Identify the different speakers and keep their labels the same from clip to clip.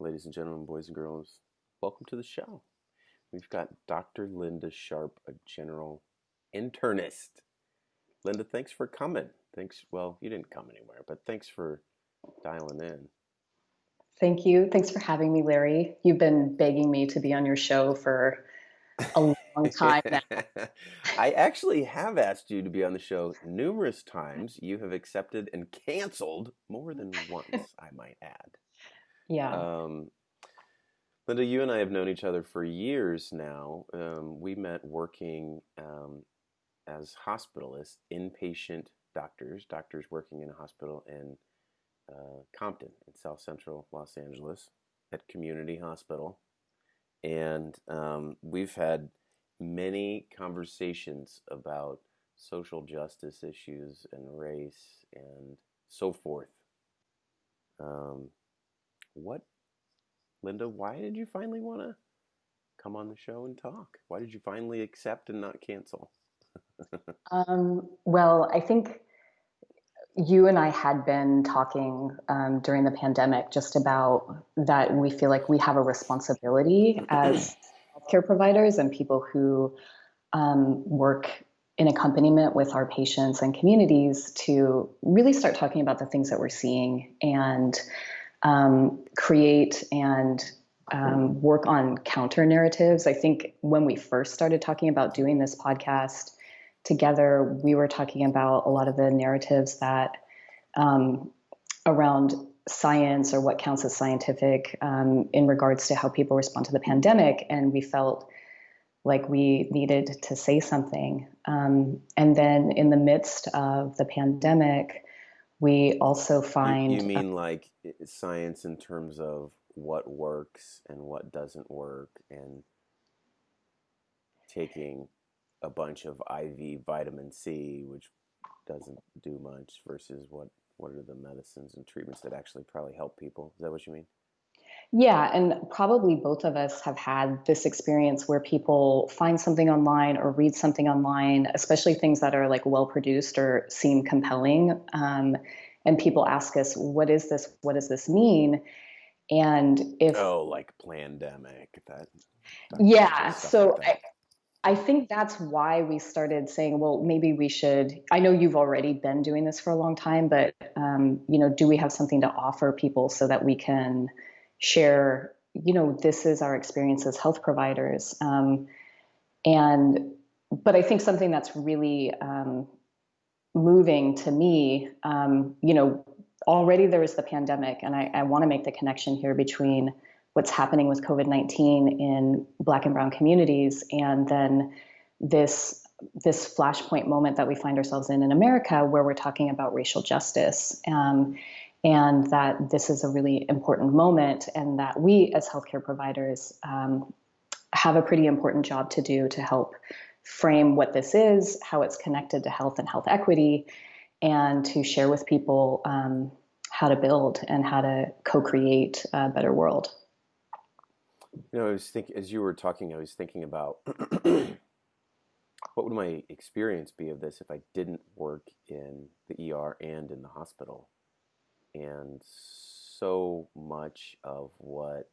Speaker 1: ladies and gentlemen, boys and girls, welcome to the show. We've got Dr. Linda Sharp, a general internist. Linda, thanks for coming. Well, you didn't come anywhere, but thanks for dialing in.
Speaker 2: Thank you. Thanks for having me, Larry. You've been begging me to be on your show for a long time now.
Speaker 1: I actually have asked you to be on the show numerous times. You have accepted and canceled more than once, I might add.
Speaker 2: Yeah.
Speaker 1: Um, Linda, you and I have known each other for years now. We met working as hospitalists, inpatient doctors working in a hospital in Compton in South Central Los Angeles at Community Hospital. And we've had many conversations about social justice issues and race and so forth. What, Linda, why did you finally want to come on the show and talk? Why did you finally accept and not cancel?
Speaker 2: Well, I think you and I had been talking during the pandemic just about that we feel like we have a responsibility as healthcare providers and people who work in accompaniment with our patients and communities to really start talking about the things that we're seeing and create and work on counter narratives. I think when we first started talking about doing this podcast together, we were talking about a lot of the narratives that around science or what counts as scientific in regards to how people respond to the pandemic. And we felt like we needed to say something. And then in the midst of the pandemic, we also find.
Speaker 1: You mean like science in terms of what works and what doesn't work, and taking a bunch of IV vitamin C, which doesn't do much, versus what are the medicines and treatments that actually probably help people? Is that what you mean?
Speaker 2: Yeah, and probably both of us have had this experience where people find something online or read something online, especially things that are like well produced or seem compelling. And people ask us, what is this? What does this mean? And if,
Speaker 1: Oh, like pandemic, that
Speaker 2: yeah,
Speaker 1: stuff like
Speaker 2: so
Speaker 1: that.
Speaker 2: I think that's why we started saying, well, maybe we should. I know you've already been doing this for a long time, but do we have something to offer people so that we can share? This is our experience as health providers, and but I think something that's really moving to me. Already there was the pandemic, and I want to make the connection here between what's happening with COVID-19 in Black and Brown communities, and then this flashpoint moment that we find ourselves in America, where we're talking about racial justice, and that this is a really important moment, and that we as healthcare providers have a pretty important job to do to help frame what this is, how it's connected to health and health equity, and to share with people how to build and how to co-create a better world.
Speaker 1: I was thinking, as you were talking, I was thinking about what would my experience be of this if I didn't work in the ER and in the hospital? And so much of what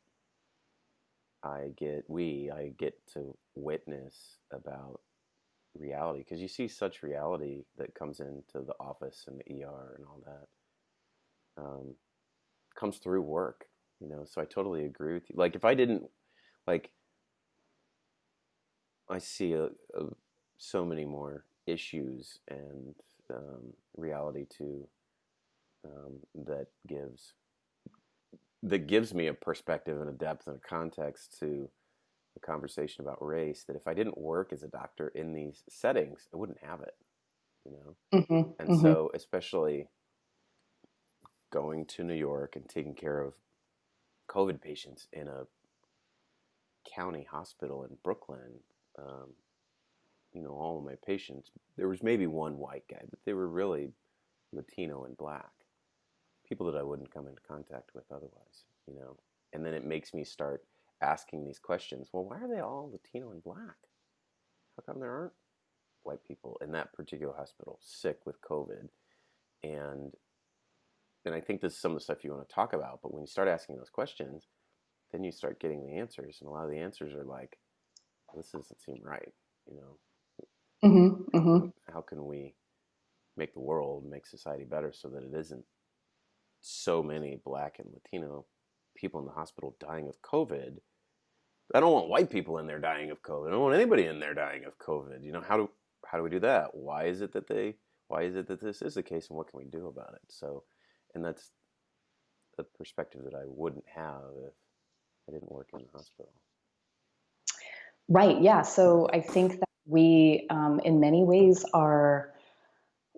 Speaker 1: I get to witness about reality, because you see such reality that comes into the office and the ER and all that, comes through work, so I totally agree with you. Like, if I didn't, like, I see so many more issues and reality too, that gives me a perspective and a depth and a context to the conversation about race, that if I didn't work as a doctor in these settings, I wouldn't have it.
Speaker 2: Mm-hmm,
Speaker 1: And
Speaker 2: mm-hmm.
Speaker 1: so, especially going to New York and taking care of COVID patients in a county hospital in Brooklyn, all of my patients, there was maybe one white guy, but they were really Latino and Black, people that I wouldn't come into contact with otherwise. And then it makes me start asking these questions. Well, why are they all Latino and Black? How come there aren't white people in that particular hospital sick with COVID? And I think this is some of the stuff you want to talk about, but when you start asking those questions, then you start getting the answers, and a lot of the answers are like, this doesn't seem right. You know,
Speaker 2: Hmm.
Speaker 1: how can
Speaker 2: Hmm.
Speaker 1: how can we make the world, make society better so that it isn't so many Black and Latino people in the hospital dying of COVID. I don't want white people in there dying of COVID. I don't want anybody in there dying of COVID. You know, how do we do that? Why is it that this is the case, and what can we do about it? So, and that's the perspective that I wouldn't have if I didn't work in the hospital.
Speaker 2: Right. Yeah. So I think that we, in many ways, are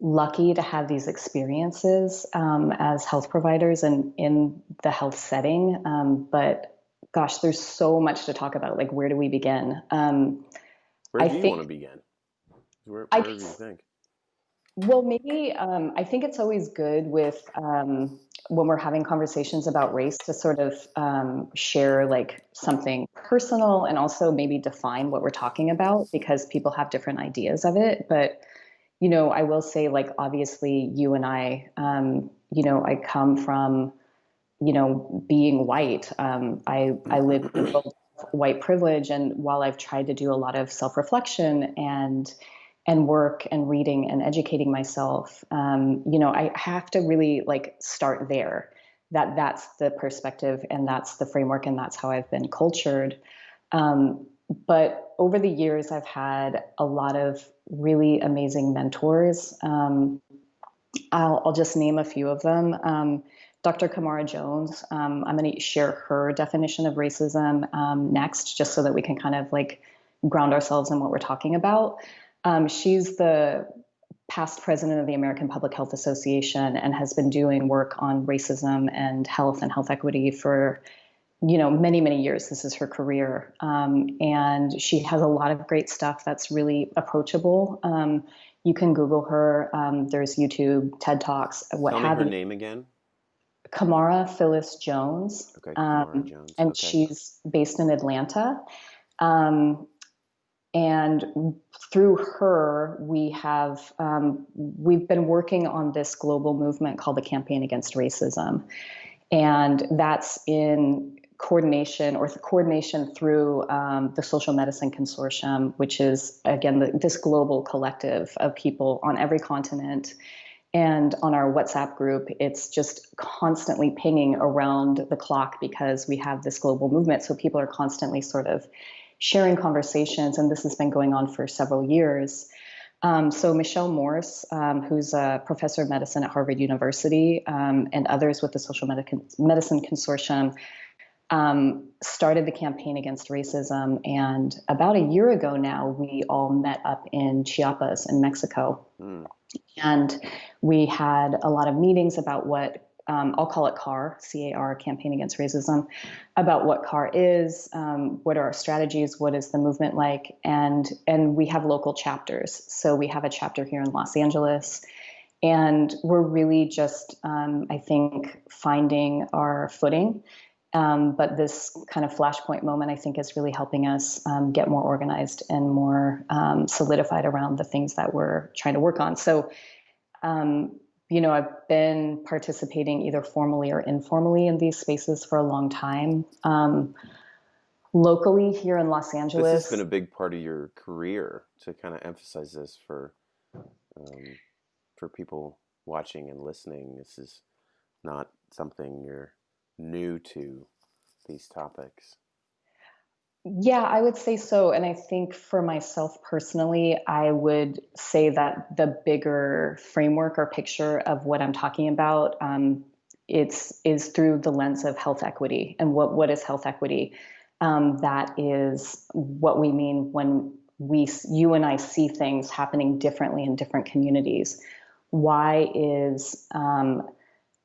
Speaker 2: lucky to have these experiences as health providers and in the health setting. But gosh, there's so much to talk about. Like, where do we begin?
Speaker 1: Where
Speaker 2: I
Speaker 1: do you want to
Speaker 2: think
Speaker 1: begin?
Speaker 2: I
Speaker 1: Wherever you think.
Speaker 2: Well, maybe I think it's always good with when we're having conversations about race to sort of share like something personal and also maybe define what we're talking about because people have different ideas of it. But I will say, like, obviously, you and I come from, being white. I live in a world of white privilege, and while I've tried to do a lot of self reflection and work and reading and educating myself, I have to really like start there. That's the perspective and that's the framework and that's how I've been cultured. Um, but over the years, I've had a lot of really amazing mentors. I'll just name a few of them. Dr. Kamara Jones, I'm going to share her definition of racism next, just so that we can kind of like ground ourselves in what we're talking about. She's the past president of the American Public Health Association and has been doing work on racism and health equity for many, many years. This is her career. And she has a lot of great stuff that's really approachable. You can Google her. There's YouTube, TED Talks, what
Speaker 1: Tell me
Speaker 2: have
Speaker 1: her
Speaker 2: you.
Speaker 1: name again.
Speaker 2: Kamara Phyllis Jones.
Speaker 1: Okay, Kamara Jones.
Speaker 2: And
Speaker 1: Okay.
Speaker 2: she's based in Atlanta. Um, and through her, we've been working on this global movement called the Campaign Against Racism. And that's in coordination through the Social Medicine Consortium, which is, again, this global collective of people on every continent. And on our WhatsApp group, it's just constantly pinging around the clock because we have this global movement. So people are constantly sort of sharing conversations, and this has been going on for several years. So Michelle Morse, who's a professor of medicine at Harvard University, and others with the Social Medicine Consortium, started the Campaign Against Racism. And about a year ago now, we all met up in Chiapas in Mexico.
Speaker 1: Mm.
Speaker 2: And we had a lot of meetings about what I'll call it CAR, C-A-R, Campaign Against Racism, about what CAR is, what are our strategies, what is the movement like, and we have local chapters. So we have a chapter here in Los Angeles, and we're really just, I think, finding our footing. But this kind of flashpoint moment, I think, is really helping us get more organized and more solidified around the things that we're trying to work on. So, I've been participating either formally or informally in these spaces for a long time. Locally here in Los
Speaker 1: This has been
Speaker 2: Angeles.
Speaker 1: a big part of your career to kind of emphasize this for people watching and listening. This is not something you're new to, these topics.
Speaker 2: Yeah, I would say so. And I think for myself personally, I would say that the bigger framework or picture of what I'm talking about, is through the lens of health equity. And what is health equity? That is what we mean when you and I see things happening differently in different communities. Why is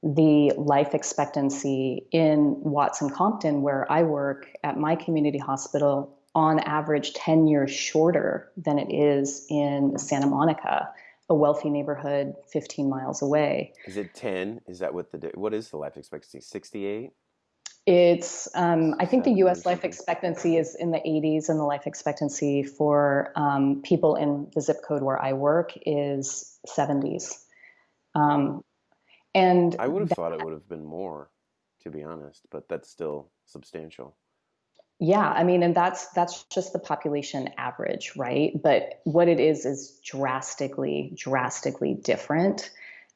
Speaker 2: the life expectancy in Watson Compton, where I work at my community hospital, on average 10 years shorter than it is in Santa Monica, a wealthy neighborhood 15 miles away?
Speaker 1: Is it 10? Is that what is the life expectancy? 68?
Speaker 2: I think the
Speaker 1: 70 or
Speaker 2: US life
Speaker 1: something?
Speaker 2: expectancy is in the 80s, and the life expectancy for people in the zip code where I work is 70s. Um, and
Speaker 1: I would have thought it would have been more, to be honest, but that's still substantial.
Speaker 2: Yeah, I mean, and that's just the population average, right? But what it is drastically different.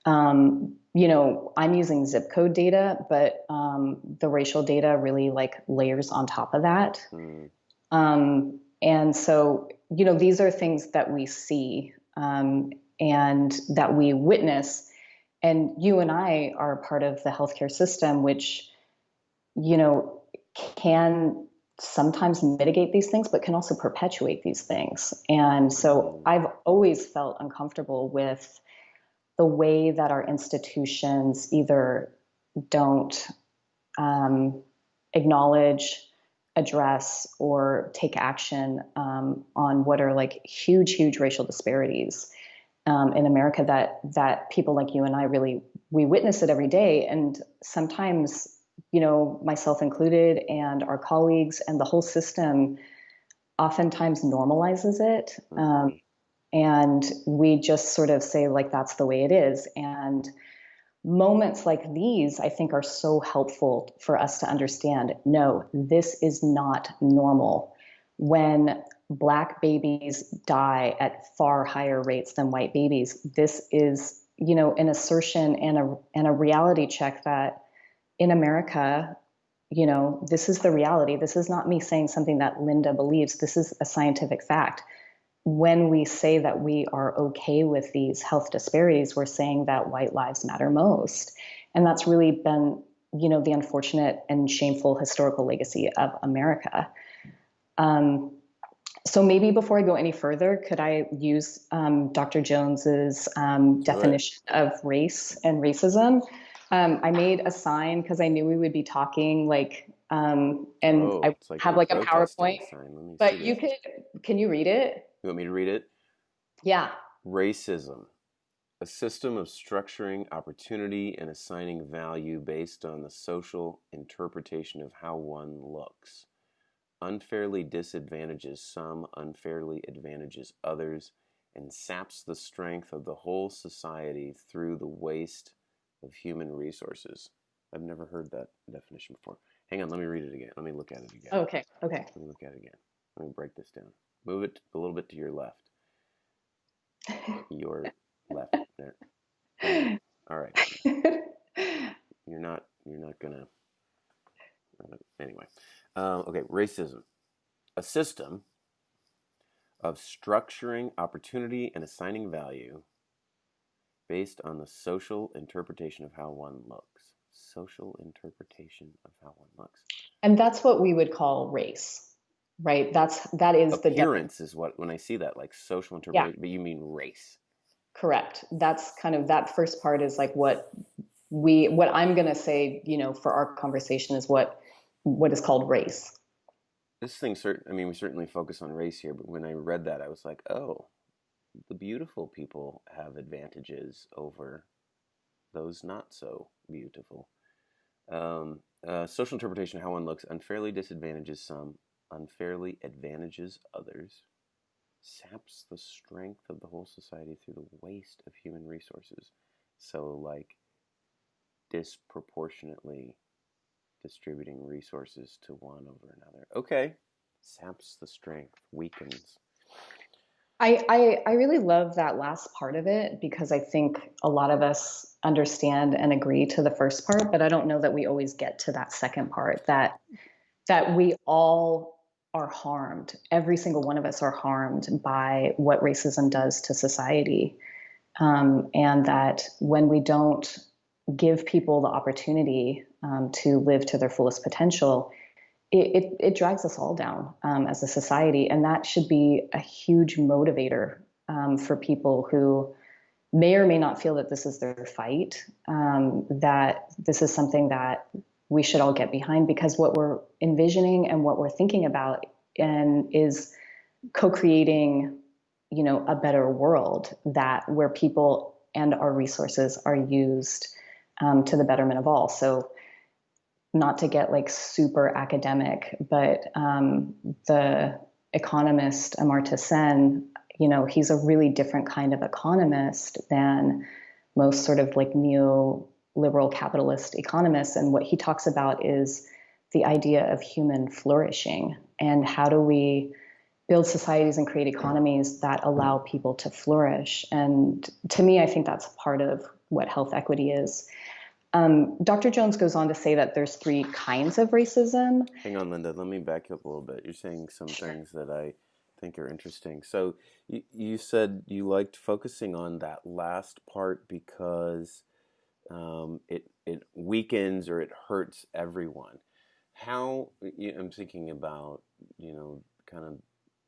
Speaker 2: I'm using zip code data, but the racial data really like layers on top of that.
Speaker 1: Mm.
Speaker 2: And so, these are things that we see and that we witness. And you and I are part of the healthcare system, which, you know, can sometimes mitigate these things, but can also perpetuate these things. And so
Speaker 1: Mm.
Speaker 2: I've always felt uncomfortable with the way that our institutions either don't acknowledge, address, or take action on what are like huge racial disparities in America that people like you and I really we witness it every day, and sometimes myself included, and our colleagues, and the whole system oftentimes normalizes it.
Speaker 1: Mm-hmm.
Speaker 2: And we just sort of say, like, that's the way it is. And moments like these, I think, are so helpful for us to understand no, this is not normal. When Black babies die at far higher rates than white babies, this is, an assertion and a reality check that in America, this is the reality. This is not me saying something that Linda believes. This is a scientific fact. When we say that we are okay with these health disparities, we're saying that white lives matter most. And that's really been, the unfortunate and shameful historical legacy of America. So maybe before I go any further, could I use Dr. Jones's
Speaker 1: Do it.
Speaker 2: definition of race and racism? I made a sign because I knew we would be talking, and
Speaker 1: Oh,
Speaker 2: I
Speaker 1: it's like
Speaker 2: have
Speaker 1: you're
Speaker 2: like a
Speaker 1: protesting
Speaker 2: PowerPoint,
Speaker 1: sign. Let me see
Speaker 2: but you
Speaker 1: this.
Speaker 2: can you read it?
Speaker 1: You want me to read it?
Speaker 2: Yeah.
Speaker 1: Racism, a system of structuring opportunity and assigning value based on the social interpretation of how one looks. Unfairly disadvantages some, unfairly advantages others, and saps the strength of the whole society through the waste of human resources. I've never heard that definition before. Hang on, let me read it again. Let me look at it again.
Speaker 2: Okay. Okay.
Speaker 1: Let me look at it again. Let me break this down. Move it a little bit to your left. Your left there. All right. You're not gonna. Anyway. Okay. Racism, a system of structuring opportunity and assigning value based on the social interpretation of how one looks. Social interpretation of how one looks.
Speaker 2: And that's what we would call race, right? That is the
Speaker 1: Appearance is what, when I see that, like social
Speaker 2: yeah,
Speaker 1: interpretation, but you mean race.
Speaker 2: correct. That's kind of that first part is like what I'm going to say, for our conversation is what is called race.
Speaker 1: This thing, I mean, we certainly focus on race here, but when I read that, I was like, oh, the beautiful people have advantages over those not so beautiful. Social interpretation of how one looks unfairly disadvantages some, unfairly advantages others, saps the strength of the whole society through the waste of human resources. So, like, disproportionately distributing resources to one over another. Okay. Saps the strength, weakens.
Speaker 2: I really love that last part of it because I think a lot of us understand and agree to the first part, but I don't know that we always get to that second part that we all are harmed. Every single one of us are harmed by what racism does to society. And that when we don't give people the opportunity to live to their fullest potential, it drags us all down as a society. And that should be a huge motivator for people who may or may not feel that this is their fight, that this is something that we should all get behind, because what we're envisioning and what we're thinking about and is co-creating, a better world that where people and our resources are used to the betterment of all. So not to get like super academic, but the economist Amartya Sen, he's a really different kind of economist than most sort of like liberal capitalist economist. And what he talks about is the idea of human flourishing and how do we build societies and create economies that allow people to flourish. And to me, I think that's part of what health equity is. Dr. Jones goes on to say that there's three kinds of racism.
Speaker 1: Hang on, Linda. Let me back up a little bit. You're saying some things that I think are interesting. So you said you liked focusing on that last part because it weakens or it hurts everyone. How I'm thinking about kind of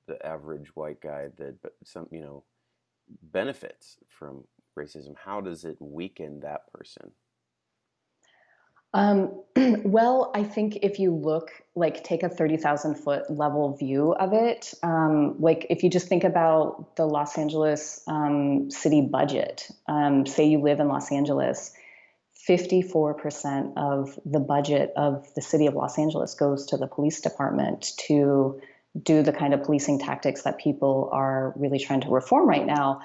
Speaker 1: the average white guy that some benefits from racism. How does it weaken that person?
Speaker 2: Well, I think if you look, like, take a 30,000 foot level view of it, like if you just think about the Los Angeles city budget, say you live in Los Angeles, 54% of the budget of the city of Los Angeles goes to the police department to do the kind of policing tactics that people are really trying to reform right now.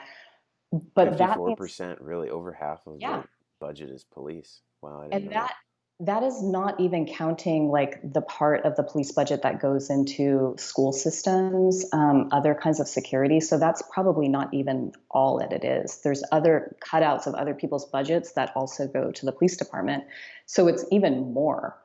Speaker 2: But that means,
Speaker 1: 54%, really over half of
Speaker 2: yeah,
Speaker 1: the budget is police. Wow, I didn't
Speaker 2: and
Speaker 1: know that.
Speaker 2: that is not even counting like the part of the police budget that goes into school systems, other kinds of security. So that's probably not even all that it is. There's other cutouts of other people's budgets that also go to the police department. So it's even more.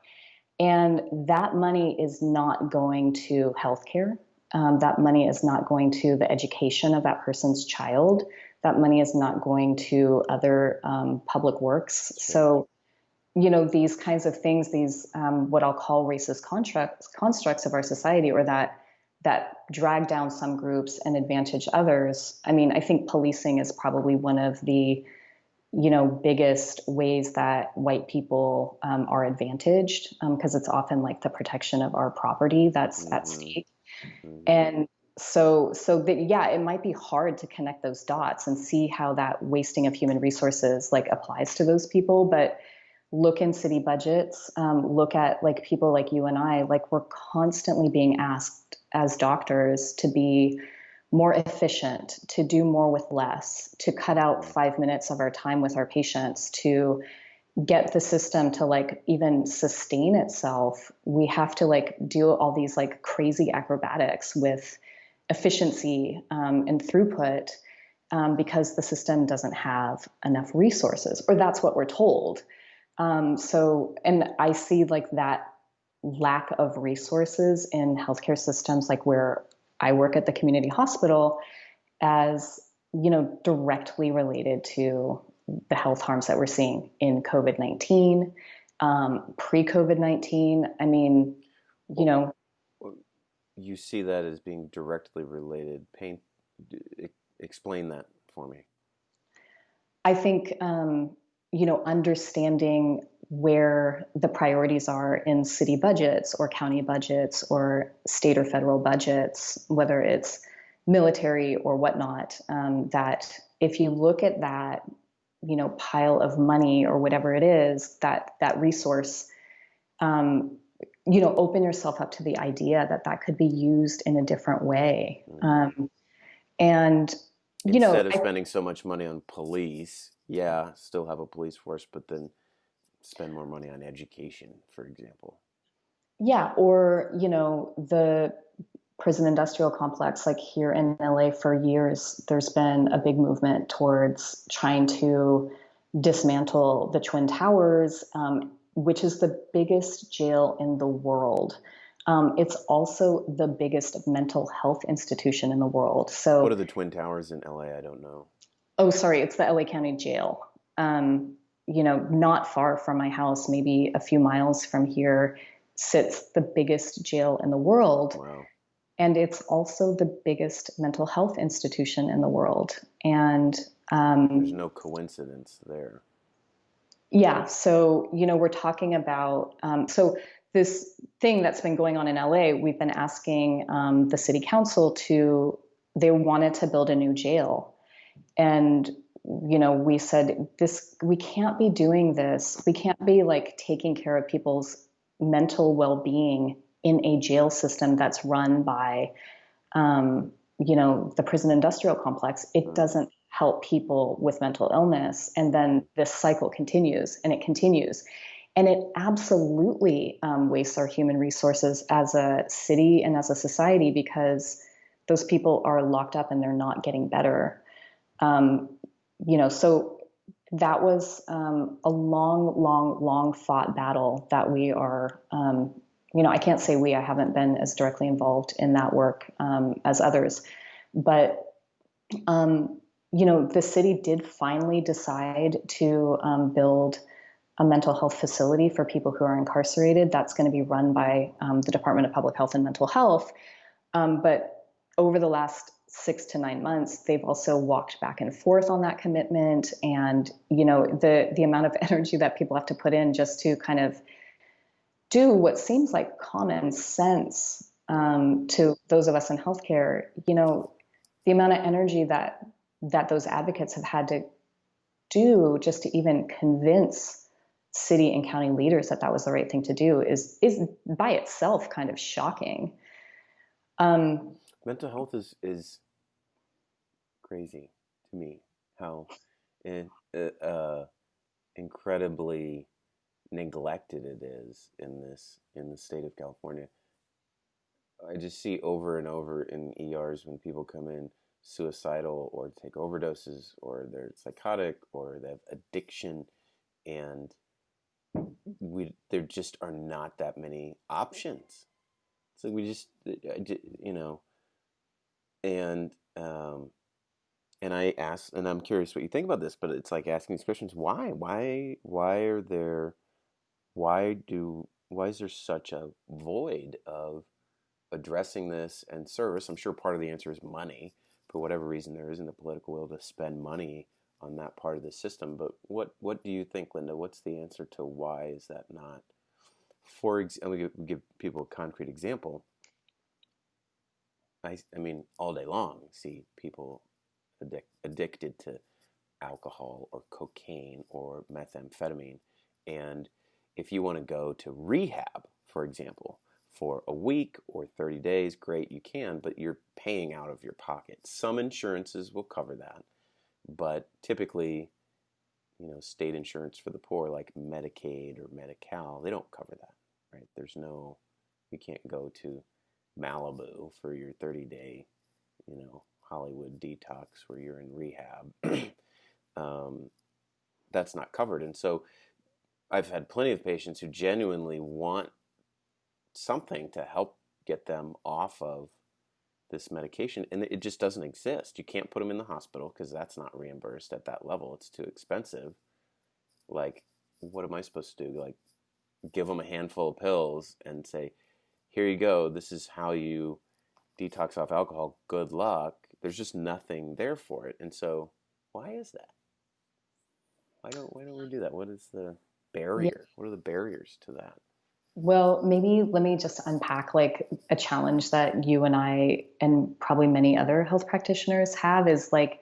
Speaker 2: And that money is not going to healthcare. That money is not going to the education of that person's child. That money is not going to other public works.
Speaker 1: Sure.
Speaker 2: So these kinds of things, these what I'll call racist constructs of our society, or that drag down some groups and advantage others. I mean, I think policing is probably one of the biggest ways that white people are advantaged, because it's often like the protection of our property that's at
Speaker 1: Mm-hmm.
Speaker 2: stake.
Speaker 1: Mm-hmm.
Speaker 2: And so that, yeah, it might be hard to connect those dots and see how that wasting of human resources like applies to those people, but look in city budgets, look at like people like you and I, like we're constantly being asked as doctors to be more efficient, to do more with less, to cut out 5 minutes of our time with our patients, to get the system to like even sustain itself. We have to like do all these like crazy acrobatics with efficiency and throughput, because the system doesn't have enough resources, or that's what we're told. And I see like that lack of resources in healthcare systems, like where I work at the community hospital, as, directly related to the health harms that we're seeing in COVID-19, pre-COVID-19. I mean, you know,
Speaker 1: Well, you see that as being directly related. Explain that for me.
Speaker 2: I think, understanding where the priorities are in city budgets or county budgets or state or federal budgets, whether it's military or whatnot, that if you look at that, pile of money or whatever it is, that resource, open yourself up to the idea that that could be used in a different way.
Speaker 1: Mm-hmm.
Speaker 2: And,
Speaker 1: Instead of spending so much money on police, yeah, still have a police force, but then spend more money on education, for example.
Speaker 2: yeah, or, the prison industrial complex, like here in LA for years, there's been a big movement towards trying to dismantle the Twin Towers, which is the biggest jail in the world. It's also the biggest mental health institution in the world.
Speaker 1: What are
Speaker 2: So,
Speaker 1: the Twin Towers in LA? I don't know.
Speaker 2: oh, sorry, it's the LA County Jail. Not far from my house, maybe a few miles from here, sits the biggest jail in the world.
Speaker 1: Wow.
Speaker 2: And it's also the biggest mental health institution in the world. And
Speaker 1: There's no coincidence there.
Speaker 2: yeah, so, we're talking about, so this thing that's been going on in LA, we've been asking the city council they wanted to build a new jail. And, we said, we can't be doing this. We can't be like taking care of people's mental well-being in a jail system that's run by, the prison industrial complex. It
Speaker 1: Mm.
Speaker 2: doesn't help people with mental illness. And then this cycle continues and it continues. And it absolutely wastes our human resources as a city and as a society because those people are locked up and they're not getting better. Um, so that was a long fought battle that we are, I can't say we, I haven't been as directly involved in that work as others, but the city did finally decide to build a mental health facility for people who are incarcerated. That's going to be run by the Department of Public Health and Mental Health. But over the last 6 to 9 months, they've also walked back and forth on that commitment. And, the amount of energy that people have to put in just to kind of do what seems like common sense to those of us in healthcare, the amount of energy that those advocates have had to do just to even convince city and county leaders that that was the right thing to do is by itself kind of shocking.
Speaker 1: Mental health is crazy to me. How it, incredibly neglected it is in the state of California. I just see over and over in ERs when people come in suicidal or take overdoses or they're psychotic or they have addiction, and there just are not that many options. So we just and and I ask, and I'm curious what you think about this, but it's like asking these questions: why is there such a void of addressing this and service? I'm sure part of the answer is money. For whatever reason, there isn't a political will to spend money on that part of the system. But what do you think, Linda? What's the answer to why is that not? I'm going to give people a concrete example. I mean, all day long, see people addicted to alcohol or cocaine or methamphetamine. And if you want to go to rehab, for example, for a week or 30 days, great, you can, but you're paying out of your pocket. Some insurances will cover that, but typically, state insurance for the poor, like Medicaid or Medi-Cal, they don't cover that, right? You can't go to Malibu for your 30-day, Hollywood detox where you're in rehab. That's not covered. And so I've had plenty of patients who genuinely want something to help get them off of this medication, and it just doesn't exist. You can't put them in the hospital because that's not reimbursed at that level. It's too expensive. Like, what am I supposed to do? Like, give them a handful of pills and say, here you go. This is how you detox off alcohol. Good luck. There's just nothing there for it. And so why is that? Why don't we do that? What is the
Speaker 2: Yeah.
Speaker 1: barrier? What are the barriers to that?
Speaker 2: Well, maybe let me just unpack like a challenge that you and I and probably many other health practitioners have is like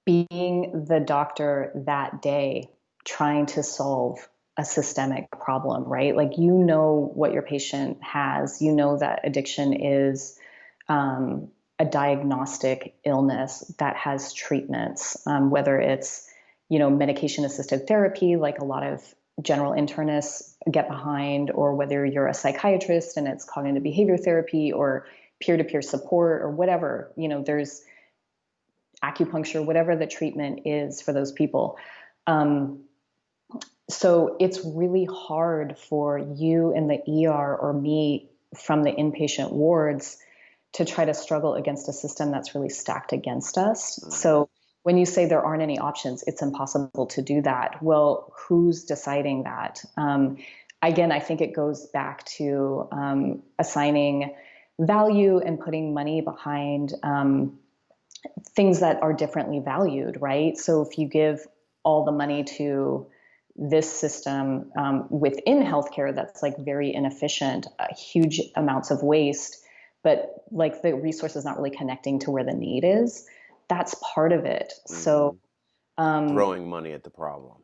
Speaker 2: being the doctor that day trying to solve a systemic problem, right? Like, what your patient has, that addiction is a diagnostic illness that has treatments, whether it's, medication assisted therapy, like a lot of general internists get behind, or whether you're a psychiatrist and it's cognitive behavior therapy or peer-to-peer support or whatever, there's acupuncture, whatever the treatment is for those people. So it's really hard for you in the ER or me from the inpatient wards to try to struggle against a system that's really stacked against us.
Speaker 1: Mm-hmm.
Speaker 2: So when you say there aren't any options, it's impossible to do that. Well, who's deciding that? Again, I think it goes back to assigning value and putting money behind things that are differently valued, right? So if you give all the money to this system within healthcare that's like very inefficient, huge amounts of waste, but like the resource is not really connecting to where the need is, that's part of it.
Speaker 1: Mm-hmm.
Speaker 2: So
Speaker 1: throwing money at the problem.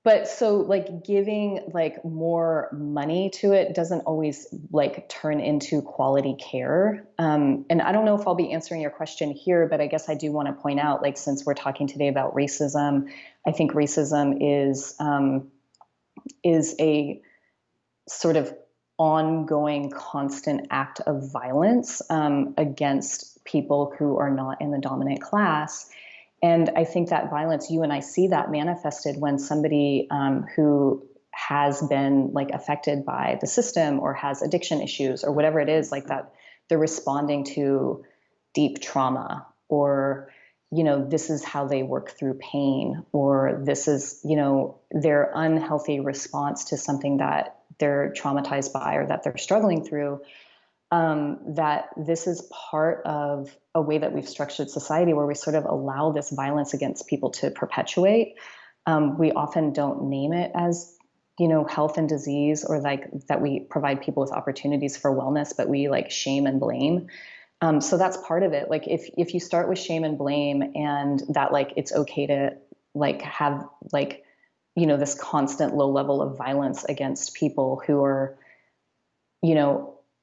Speaker 2: but so like giving like more money to it doesn't always like turn into quality care. And I don't know if I'll be answering your question here, but I guess I do want to point out, like, since we're talking today about racism, I think racism is a sort of ongoing, constant act of violence against people who are not in the dominant class. And I think that violence, you and I see that manifested when somebody who has been like affected by the system or has addiction issues or whatever it is, like that, they're responding to deep trauma, or this is how they work through pain, or this is their unhealthy response to something that they're traumatized by or that they're struggling through. That this is part of a way that we've structured society where we sort of allow this violence against people to perpetuate. We often don't name it as, health and disease, or like that we provide people with opportunities for wellness, but we like shame and blame. So that's part of it. Like if you start with shame and blame, and that like it's okay to like have like, this constant low level of violence against people who are,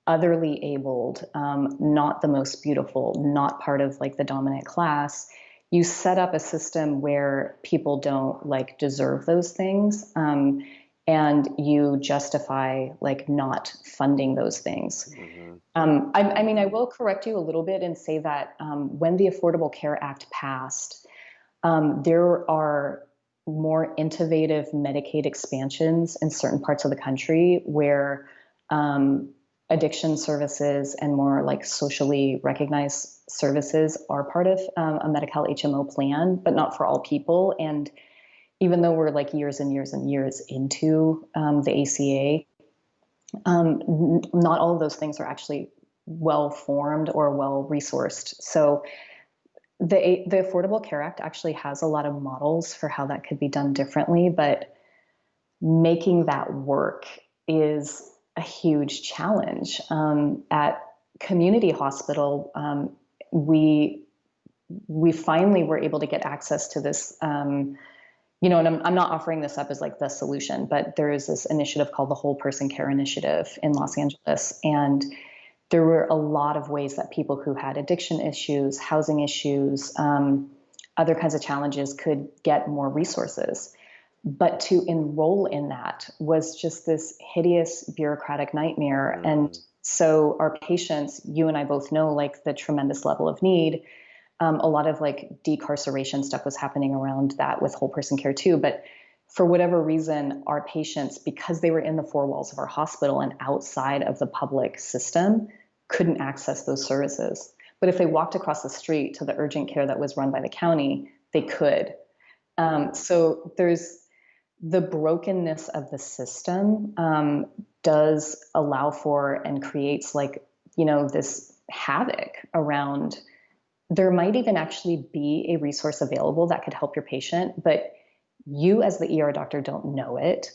Speaker 2: otherly abled, not the most beautiful, not part of like the dominant class, you set up a system where people don't like deserve those things. And you justify like not funding those things.
Speaker 1: Mm-hmm.
Speaker 2: I mean, I will correct you a little bit and say that when the Affordable Care Act passed, there are more innovative Medicaid expansions in certain parts of the country where addiction services and more like socially recognized services are part of a Medi-Cal HMO plan, but not for all people. And even though we're like years and years and years into the ACA, not all of those things are actually well formed or well resourced. So the Affordable Care Act actually has a lot of models for how that could be done differently, but making that work is a huge challenge. At community hospital, we finally were able to get access to this. And I'm not offering this up as like the solution, but there is this initiative called the Whole Person Care Initiative in Los Angeles, and there were a lot of ways that people who had addiction issues, housing issues, other kinds of challenges could get more resources. But to enroll in that was just this hideous bureaucratic nightmare. Mm. And so our patients, you and I both know, like the tremendous level of need. A lot of like decarceration stuff was happening around that with whole person care too. But for whatever reason, our patients, because they were in the four walls of our hospital and outside of the public system, couldn't access those services. But if they walked across the street to the urgent care that was run by the county, they could. So there's the brokenness of the system does allow for and creates like, this havoc around. There might even actually be a resource available that could help your patient, but you as the ER doctor don't know it.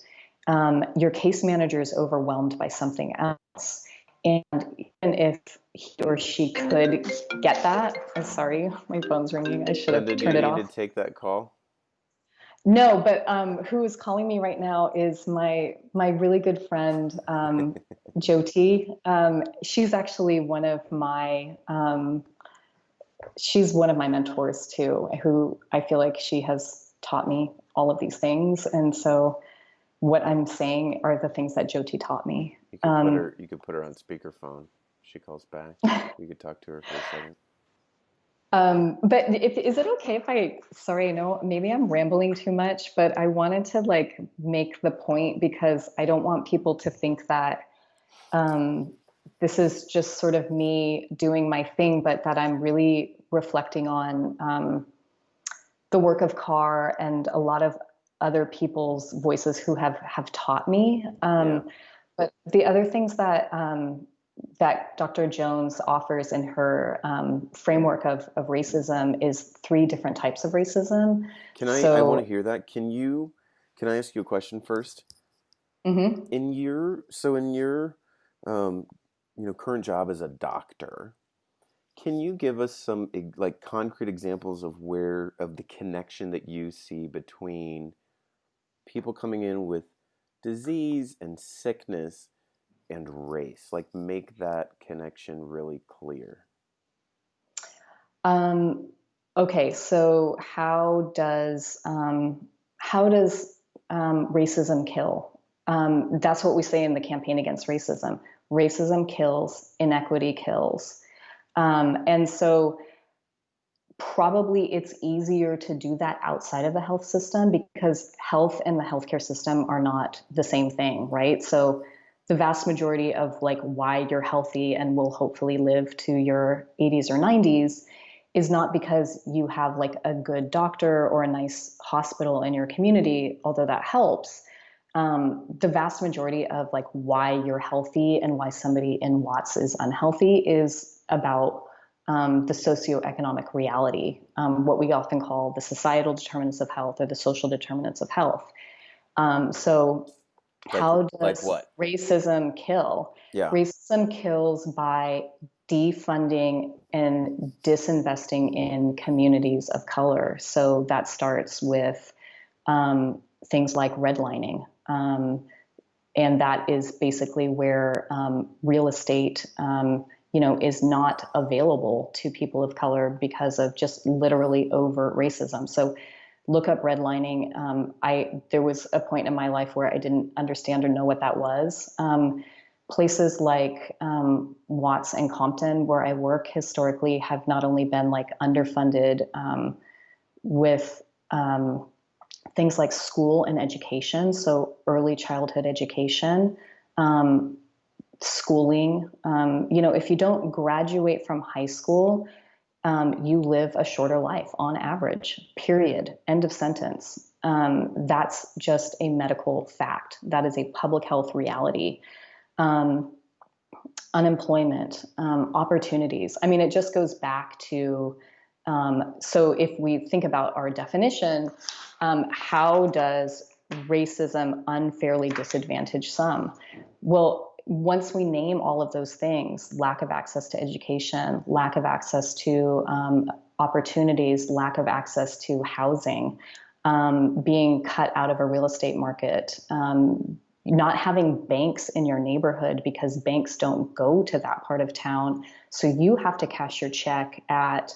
Speaker 2: Your case manager is overwhelmed by something else. And even if he or she could get that, I'm sorry, my phone's ringing. I should have turned it off.
Speaker 1: Do you need to take that call?
Speaker 2: No, but who is calling me right now is my really good friend, Jyoti. She's actually one of my she's one of my mentors too, who I feel like she has taught me all of these things. And so what I'm saying are the things that Jyoti taught me.
Speaker 1: You could put her on speakerphone. She calls back. You could talk to her for a second.
Speaker 2: But is it okay if sorry, I know maybe I'm rambling too much, but I wanted to like make the point because I don't want people to think that this is just sort of me doing my thing, but that I'm really reflecting on the work of CAR and a lot of other people's voices who have taught me. But the other things that that Dr. Jones offers in her framework of racism is 3 different types of racism.
Speaker 1: I want to hear that. Can I ask you a question first?
Speaker 2: Mm-hmm.
Speaker 1: In your current job as a doctor, can you give us some like concrete examples of the connection that you see between people coming in with disease and sickness and race? Like, make that connection really clear.
Speaker 2: Um, okay, so how does racism kill? That's what we say in the campaign against racism. Racism kills, inequity kills. And so probably it's easier to do that outside of the health system because health and the healthcare system are not the same thing, right? So the vast majority of like why you're healthy and will hopefully live to your 80s or 90s is not because you have like a good doctor or a nice hospital in your community, although that helps. The vast majority of like why you're healthy and why somebody in Watts is unhealthy is about the socioeconomic reality, what we often call the societal determinants of health or the social determinants of health. So
Speaker 1: Like,
Speaker 2: how
Speaker 1: like
Speaker 2: does
Speaker 1: what?
Speaker 2: racism kill?
Speaker 1: Yeah.
Speaker 2: Racism kills by defunding and disinvesting in communities of color. So that starts with things like redlining. And that is basically where real estate, is not available to people of color because of just literally overt racism. So look up redlining. There was a point in my life where I didn't understand or know what that was. Places like Watts and Compton, where I work historically, have not only been like underfunded with things like school and education, so early childhood education, um, schooling. If you don't graduate from high school, you live a shorter life on average, period, end of sentence. That's just a medical fact. That is a public health reality. Um, Unemployment, opportunities. I mean, it just goes back to so if we think about our definition, how does racism unfairly disadvantage some? Well, once we name all of those things, lack of access to education, lack of access to opportunities, lack of access to housing, being cut out of a real estate market, not having banks in your neighborhood because banks don't go to that part of town. So you have to cash your check at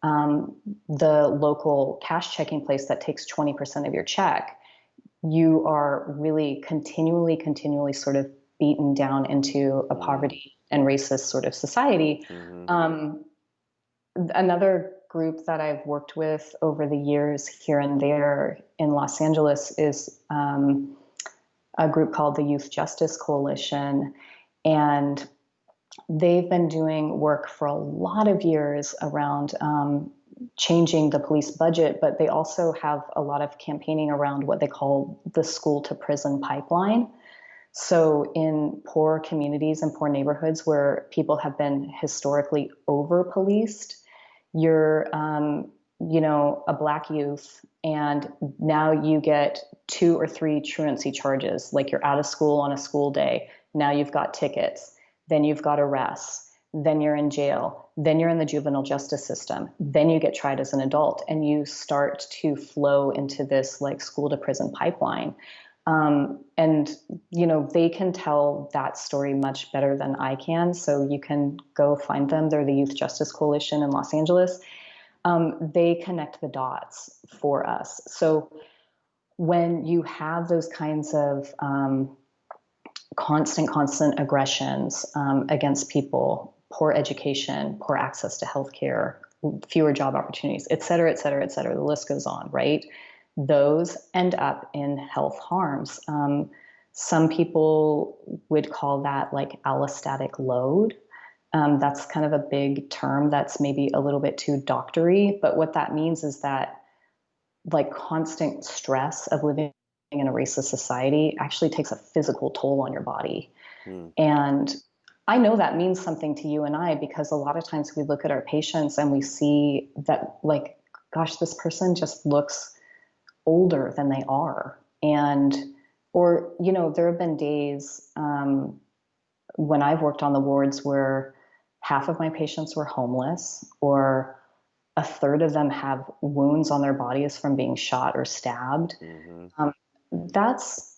Speaker 2: the local cash checking place that takes 20% of your check. You are really continually sort of beaten down into a poverty and racist sort of society.
Speaker 1: Mm-hmm.
Speaker 2: Another group that I've worked with over the years here and there in Los Angeles is a group called the Youth Justice Coalition. And they've been doing work for a lot of years around changing the police budget, but they also have a lot of campaigning around what they call the school to prison pipeline. So in poor communities and poor neighborhoods where people have been historically over policed, you're a black youth and now you get 2 or 3 truancy charges, like you're out of school on a school day, now you've got tickets, then you've got arrests, then you're in jail, then you're in the juvenile justice system, then you get tried as an adult, and you start to flow into this like school to prison pipeline. And they can tell that story much better than I can, so you can go find them. They're the Youth Justice Coalition in Los Angeles. They connect the dots for us. So when you have those kinds of constant aggressions against people, poor education, poor access to healthcare, fewer job opportunities, et cetera, et cetera, et cetera, the list goes on, right? Those end up in health harms. Some people would call that like allostatic load. That's kind of a big term that's maybe a little bit too doctory, but what that means is that like constant stress of living in a racist society actually takes a physical toll on your body.
Speaker 1: Mm.
Speaker 2: And I know that means something to you and I because a lot of times we look at our patients and we see that like, gosh, this person just looks older than they are. And, or, there have been days when I've worked on the wards where half of my patients were homeless, or a third of them have wounds on their bodies from being shot or stabbed.
Speaker 1: Mm-hmm.
Speaker 2: that's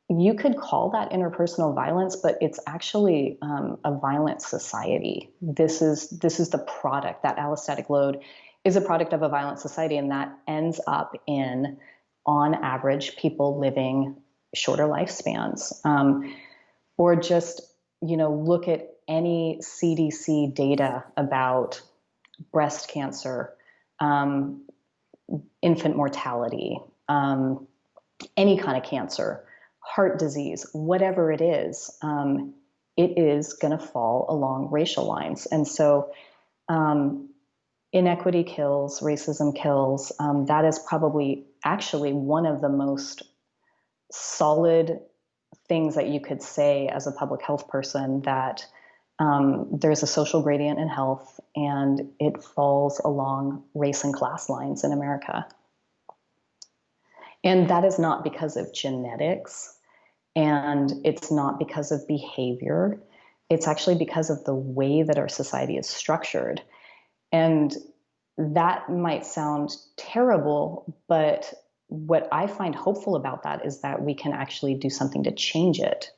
Speaker 2: you could call that interpersonal violence, but it's actually a violent society. This is the product. That allostatic load is a product of a violent society, and that ends up in, on average, people living shorter lifespans. Or just look at any CDC data about breast cancer, um, infant mortality, any kind of cancer, heart disease, whatever it is going to fall along racial lines. And so um, inequity kills, racism kills. That is probably actually one of the most solid things that you could say as a public health person, that there's a social gradient in health and it falls along race and class lines in America. And that is not because of genetics, and it's not because of behavior. It's actually because of the way that our society is structured. And that might sound terrible, but what I find hopeful about that is that we can actually do something to change it.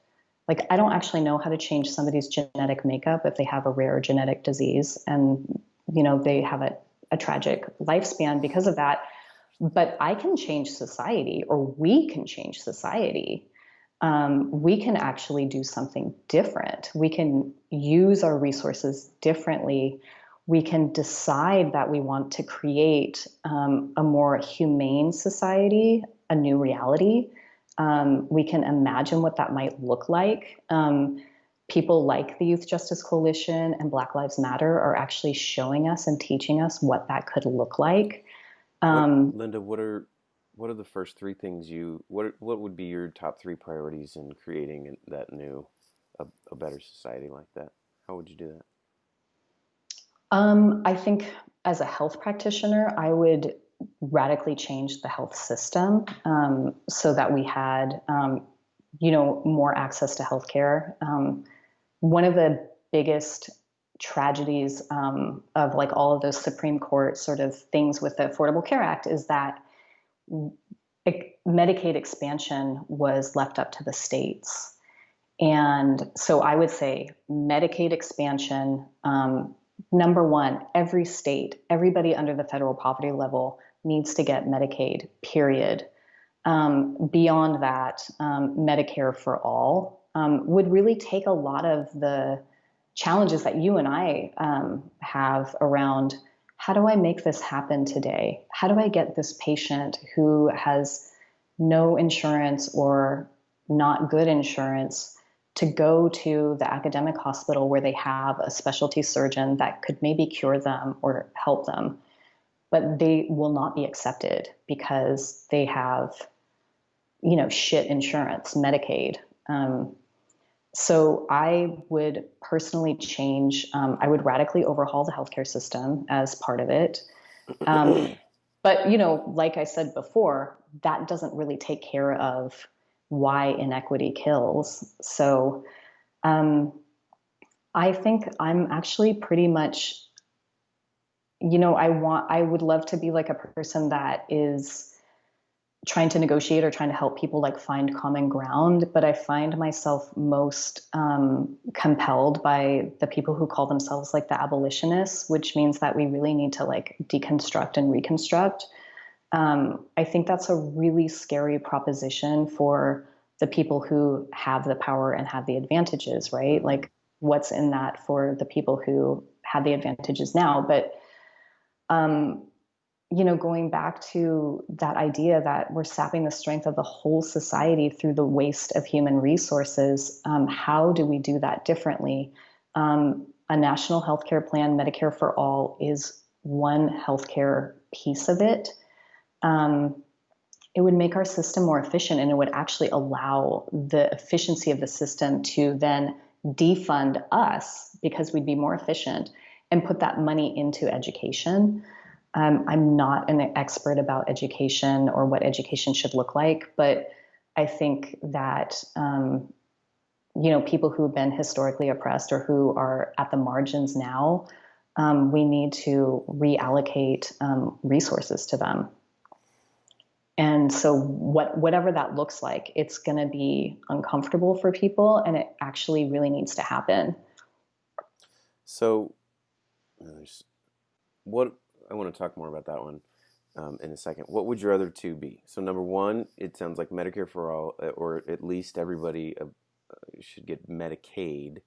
Speaker 2: Like, I don't actually know how to change somebody's genetic makeup if they have a rare genetic disease and, they have a tragic lifespan because of that. But I can change society, or we can change society. We can actually do something different. We can use our resources differently. We can decide that we want to create a more humane society, a new reality. We can imagine what that might look like. People like the Youth Justice Coalition and Black Lives Matter are actually showing us and teaching us what that could look like.
Speaker 1: Linda, what are the first three things what would be your top three priorities in creating that new, a better society like that? How would you do that?
Speaker 2: I think as a health practitioner, I would radically change the health system so that we had, more access to healthcare. One of the biggest tragedies of like all of those Supreme Court sort of things with the Affordable Care Act is that Medicaid expansion was left up to the states. And so I would say Medicaid expansion, number one, every state, everybody under the federal poverty level needs to get Medicaid, period. Beyond that, Medicare for all would really take a lot of the challenges that you and I have around, how do I make this happen today? How do I get this patient who has no insurance or not good insurance to go to the academic hospital where they have a specialty surgeon that could maybe cure them or help them, but they will not be accepted because they have, shit insurance, Medicaid. So I would personally change, I would radically overhaul the healthcare system as part of it. But, like I said before, that doesn't really take care of why inequity kills. So I think I'm actually pretty much, I would love to be like a person that is trying to negotiate or trying to help people like find common ground. But I find myself most compelled by the people who call themselves like the abolitionists, which means that we really need to like deconstruct and reconstruct. I think that's a really scary proposition for the people who have the power and have the advantages, right? Like, what's in that for the people who have the advantages now? But going back to that idea that we're sapping the strength of the whole society through the waste of human resources, how do we do that differently? A national healthcare plan, Medicare for all, is one healthcare piece of it. It would make our system more efficient, and it would actually allow the efficiency of the system to then defund us because we'd be more efficient and put that money into education. I'm not an expert about education or what education should look like, but I think that, people who have been historically oppressed or who are at the margins now, we need to reallocate resources to them. And so whatever that looks like, it's going to be uncomfortable for people, and it actually really needs to happen.
Speaker 1: So, what I want to talk more about that one in a second. What would your other two be? So, number one, it sounds like Medicare for all, or at least everybody should get Medicaid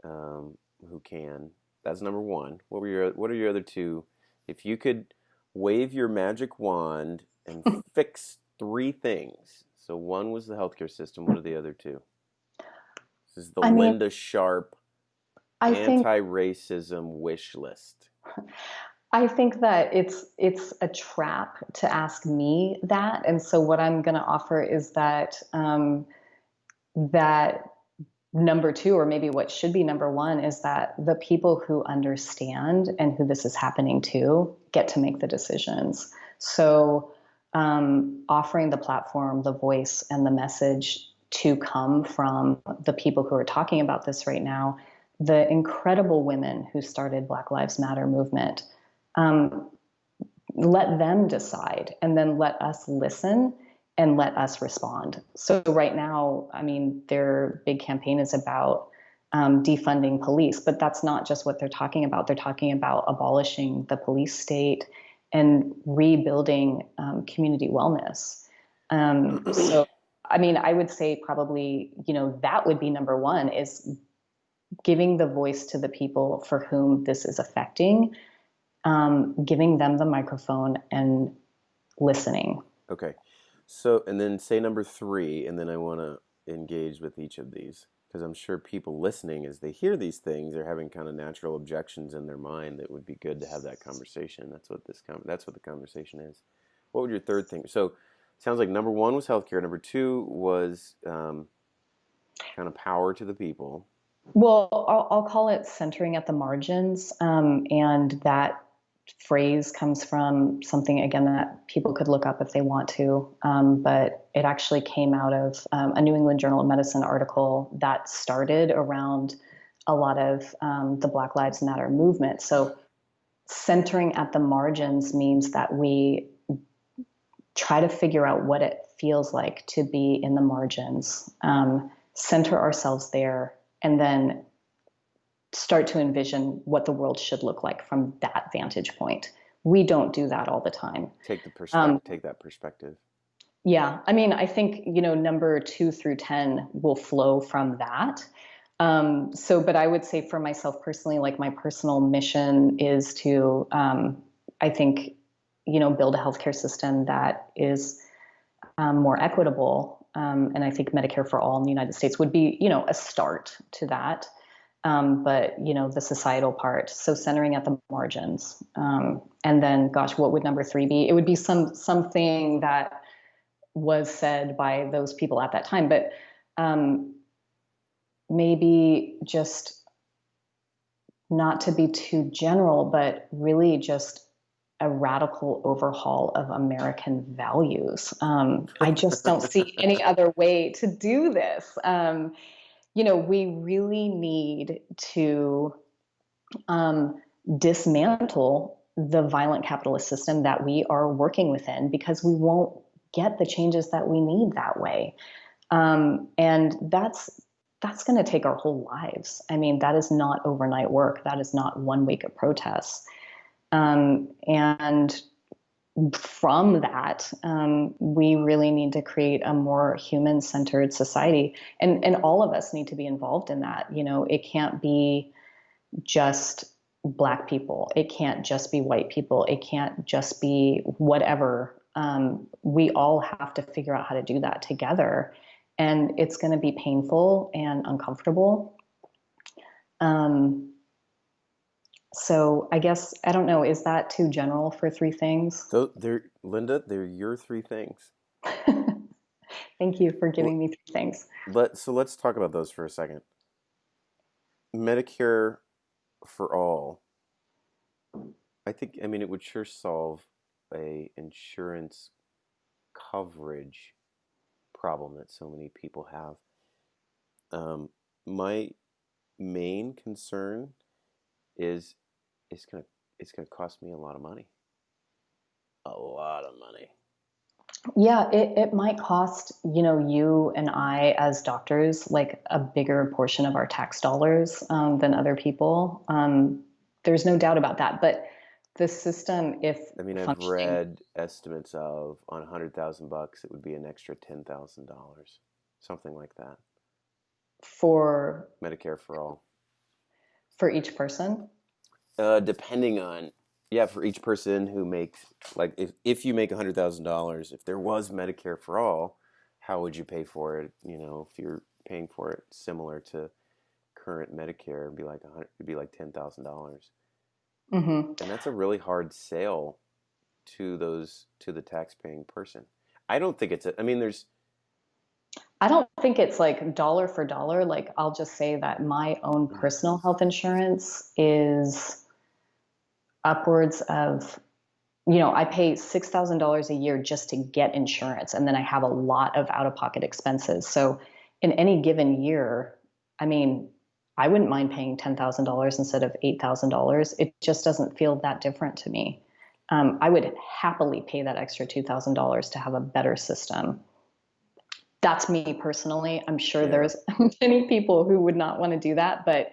Speaker 1: who can. That's number one. What are your other two? If you could wave your magic wand and fix three things. So one was the healthcare system. What are the other two? This is the
Speaker 2: I mean,
Speaker 1: Linda Sharp
Speaker 2: I think
Speaker 1: anti-racism wish list.
Speaker 2: I think that it's a trap to ask me that, and so what I'm going to offer is that that number two, or maybe what should be number one, is that the people who understand and who this is happening to get to make the decisions. So, offering the platform, the voice, and the message to come from the people who are talking about this right now, the incredible women who started Black Lives Matter movement, um, let them decide, and then let us listen and let us respond. So right now, I mean, their big campaign is about defunding police, but that's not just what they're talking about. They're talking about abolishing the police state and rebuilding community wellness. So, I mean, I would say probably, that would be number one, is giving the voice to the people for whom this is affecting, giving them the microphone and listening.
Speaker 1: Okay. So, and then say number three, and then I want to engage with each of these because I'm sure people listening, as they hear these things, they're having kind of natural objections in their mind that would be good to have that conversation. That's what the conversation is. What would your third thing? So, it sounds like number one was healthcare. Number two was kind of power to the people.
Speaker 2: Well, I'll call it centering at the margins. And that phrase comes from something, again, that people could look up if they want to. But it actually came out of a New England Journal of Medicine article that started around a lot of the Black Lives Matter movement. So centering at the margins means that we try to figure out what it feels like to be in the margins, center ourselves there, and then start to envision what the world should look like from that vantage point. We don't do that all the time.
Speaker 1: Take that perspective.
Speaker 2: Yeah, I mean, I think number 2 through 10 will flow from that. But I would say for myself personally, like my personal mission is to, I think, build a healthcare system that is more equitable. And I think Medicare for all in the United States would be, a start to that. But the societal part, so centering at the margins. And then, gosh, what would number 3 be? It would be something that was said by those people at that time, but maybe just not to be too general, but really just a radical overhaul of American values. I just don't see any other way to do this. We really need to dismantle the violent capitalist system that we are working within, because we won't get the changes that we need that way. And that's going to take our whole lives. I mean, that is not overnight work. That is not 1 week of protests. And from that, we really need to create a more human-centered society, and all of us need to be involved in that. It can't be just Black people. It can't just be white people. It can't just be whatever. We all have to figure out how to do that together, and it's going to be painful and uncomfortable. So I guess, I don't know, is that too general for 3 things?
Speaker 1: So Linda, they're your 3 things.
Speaker 2: Thank you for giving me 3 things.
Speaker 1: Let's talk about those for a second. Medicare for all. I mean, it would sure solve a insurance coverage problem that so many people have. My main concern is it's gonna cost me a lot of money. A lot of money.
Speaker 2: Yeah, it might cost, you and I as doctors like a bigger portion of our tax dollars than other people. There's no doubt about that. But the system, if
Speaker 1: I mean, I've
Speaker 2: functioning
Speaker 1: read estimates of on 100,000 bucks, it would be an extra $10,000, something like that.
Speaker 2: for
Speaker 1: Medicare for all.
Speaker 2: each person.
Speaker 1: Depending on, yeah, for each person who makes, like, if you make $100,000, if there was Medicare for all, how would you pay for it? If you're paying for it similar to current Medicare, it'd be like $10,000,
Speaker 2: Hmm.
Speaker 1: and that's a really hard sale to the tax-paying person. I don't think it's a, I mean, there's
Speaker 2: I don't think it's like dollar for dollar. Like I'll just say that my own personal health insurance is upwards of, I pay $6,000 a year just to get insurance. And then I have a lot of out of pocket expenses. So in any given year, I mean, I wouldn't mind paying $10,000 instead of $8,000. It just doesn't feel that different to me. I would happily pay that extra $2,000 to have a better system. That's me personally. I'm sure
Speaker 1: yeah.
Speaker 2: there's many people who would not want to do that, but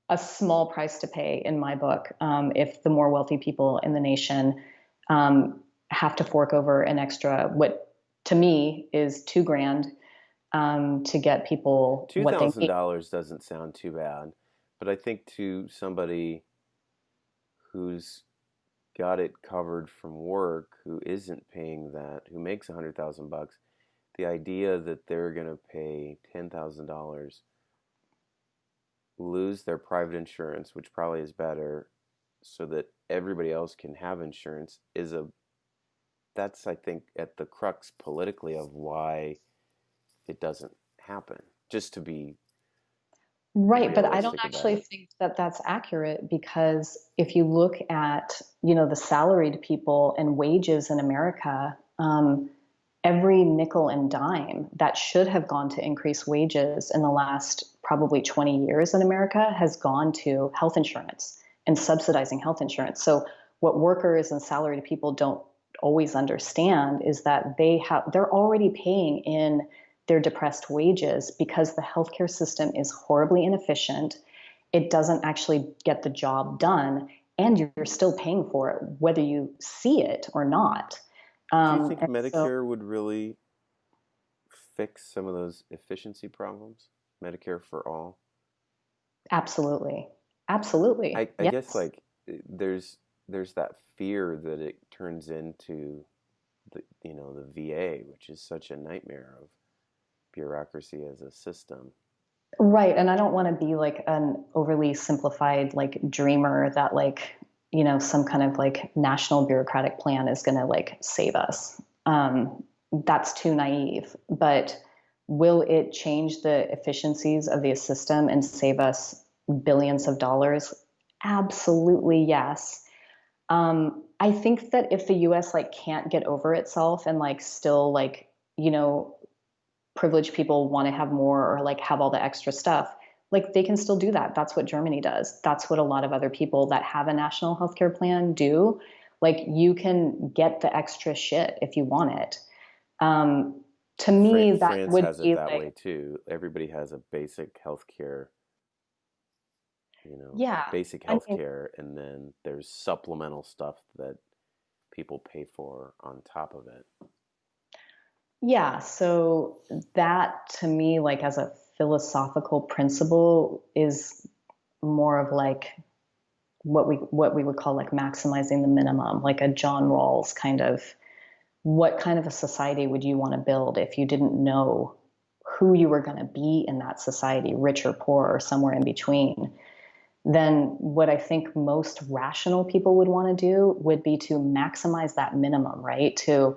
Speaker 2: a small price to pay in my book if the more wealthy people in the nation have to fork over an extra, what to me is 2 grand to get people
Speaker 1: two
Speaker 2: what they
Speaker 1: thousand
Speaker 2: need.
Speaker 1: dollars doesn't sound too bad, but I think to somebody who's got it covered from work, who isn't paying that, who makes 100,000 bucks, the idea that they're gonna pay $10,000, lose their private insurance, which probably is better, so that everybody else can have insurance, is a that's, I think, at the crux politically of why it doesn't happen. Just to be
Speaker 2: Right, but I don't
Speaker 1: realistic about
Speaker 2: actually
Speaker 1: it.
Speaker 2: think that that's accurate because if you look at, the salaried people and wages in America, every nickel and dime that should have gone to increase wages in the last probably 20 years in America has gone to health insurance and subsidizing health insurance. So what workers and salaried people don't always understand is that they're already paying in their depressed wages because the healthcare system is horribly inefficient. It doesn't actually get the job done, and you're still paying for it whether you see it or not.
Speaker 1: Do you think
Speaker 2: And so
Speaker 1: Medicare would really fix some of those efficiency problems? Medicare for all?
Speaker 2: absolutely. Absolutely.
Speaker 1: I guess,
Speaker 2: Yes.
Speaker 1: like, there's that fear that it turns into the VA, which is such a nightmare of bureaucracy as a system.
Speaker 2: Right. And I don't want to be like an overly simplified like dreamer that like, some kind of like national bureaucratic plan is going to like save us. That's too naive. But will it change the efficiencies of the system and save us billions of dollars? Absolutely, yes. I think that if the US like can't get over itself and like still like, you know, privileged people want to have more or like have all the extra stuff, like they can still do that. That's what Germany does. That's what a lot of other people that have a national healthcare plan do. Like you can get the extra shit if you want it. Um, to me, that
Speaker 1: France
Speaker 2: would
Speaker 1: has it
Speaker 2: be
Speaker 1: that
Speaker 2: like,
Speaker 1: way too. Everybody has a
Speaker 2: yeah,
Speaker 1: basic
Speaker 2: I
Speaker 1: health
Speaker 2: mean,
Speaker 1: care, and then there's supplemental stuff that people pay for on top of it.
Speaker 2: yeah. So that to me, like as a philosophical principle, is more of like what we would call like maximizing the minimum, like a John Rawls kind of what kind of a society would you want to build if you didn't know who you were going to be in that society, rich or poor or somewhere in between? Then what I think most rational people would want to do would be to maximize that minimum, right? To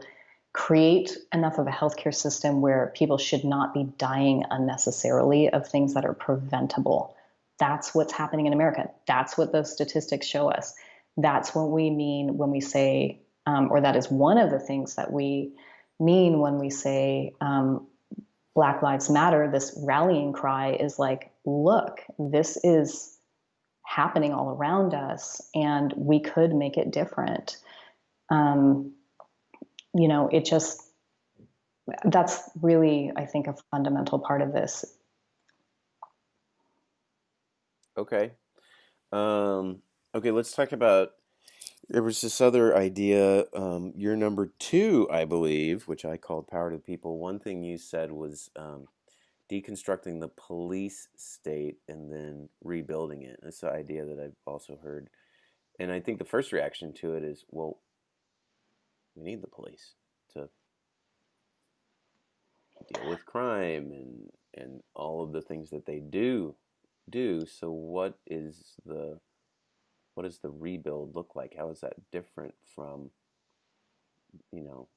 Speaker 2: create enough of a healthcare system where people should not be dying unnecessarily of things that are preventable. That's what's happening in America. That's what those statistics show us. That's what we mean when we say, or that is one of the things that we mean when we say Black Lives Matter. This rallying cry is like, look, this is happening all around us, and we could make it different. Um, it just, that's really, I think, a fundamental part of this.
Speaker 1: Okay. Okay, let's talk about. There was this other idea, your number two, I believe, which I called Power to the People. One thing you said was deconstructing the police state and then rebuilding it. That's the idea that I've also heard. And I think the first reaction to it is, well, we need the police to deal with crime and all of the things that they do. So what does the rebuild look like? How is that different from, you know,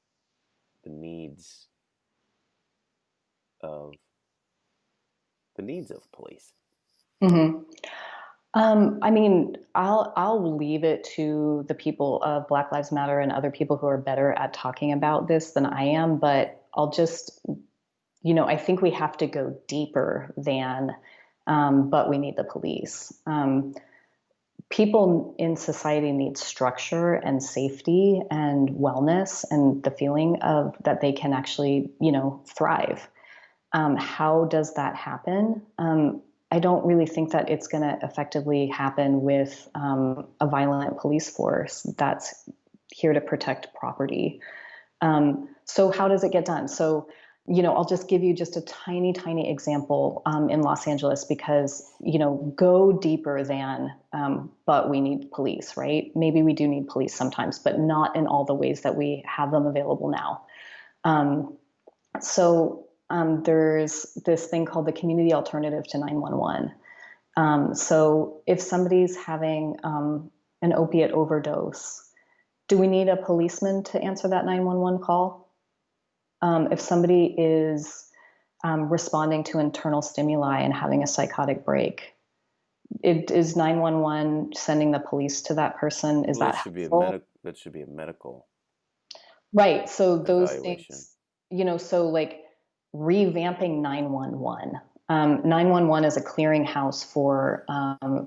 Speaker 1: the needs of the needs of police?
Speaker 2: Mm-hmm. I mean, I'll leave it to the people of Black Lives Matter and other people who are better at talking about this than I am, but I'll just, I think we have to go deeper than, but we need the police. People in society need structure and safety and wellness and the feeling of that they can actually, thrive. How does that happen? I don't really think that it's going to effectively happen with a violent police force that's here to protect property. So how does it get done? So, I'll just give you just a tiny, tiny example in Los Angeles because, go deeper than, but we need police, right? Maybe we do need police sometimes, but not in all the ways that we have them available now. There's this thing called the community alternative to 911. So if somebody's having an opiate overdose, do we need a policeman to answer that 911 call? If somebody is responding to internal stimuli and having a psychotic break, is 911 sending the police to that person? Is
Speaker 1: Well,
Speaker 2: that helpful?
Speaker 1: that should be a medical
Speaker 2: Right. So those
Speaker 1: evaluation.
Speaker 2: things, so like revamping 911. 911 is a clearinghouse for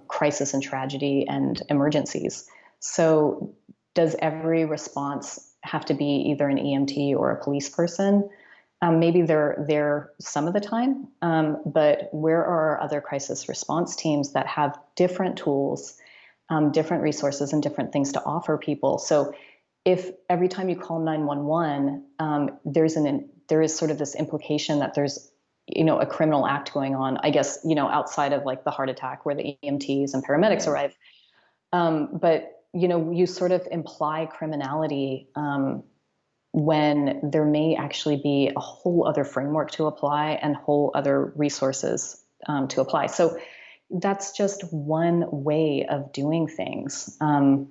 Speaker 2: crisis and tragedy and emergencies. So does every response have to be either an EMT or a police person? Maybe they're there some of the time, but where are our other crisis response teams that have different tools, different resources, and different things to offer people? So if every time you call 911, there is sort of this implication that there's a criminal act going on, I guess, outside of like the heart attack where the EMTs and paramedics
Speaker 1: Right.
Speaker 2: arrive. But you sort of imply criminality when there may actually be a whole other framework to apply and whole other resources to apply. So that's just one way of doing things. I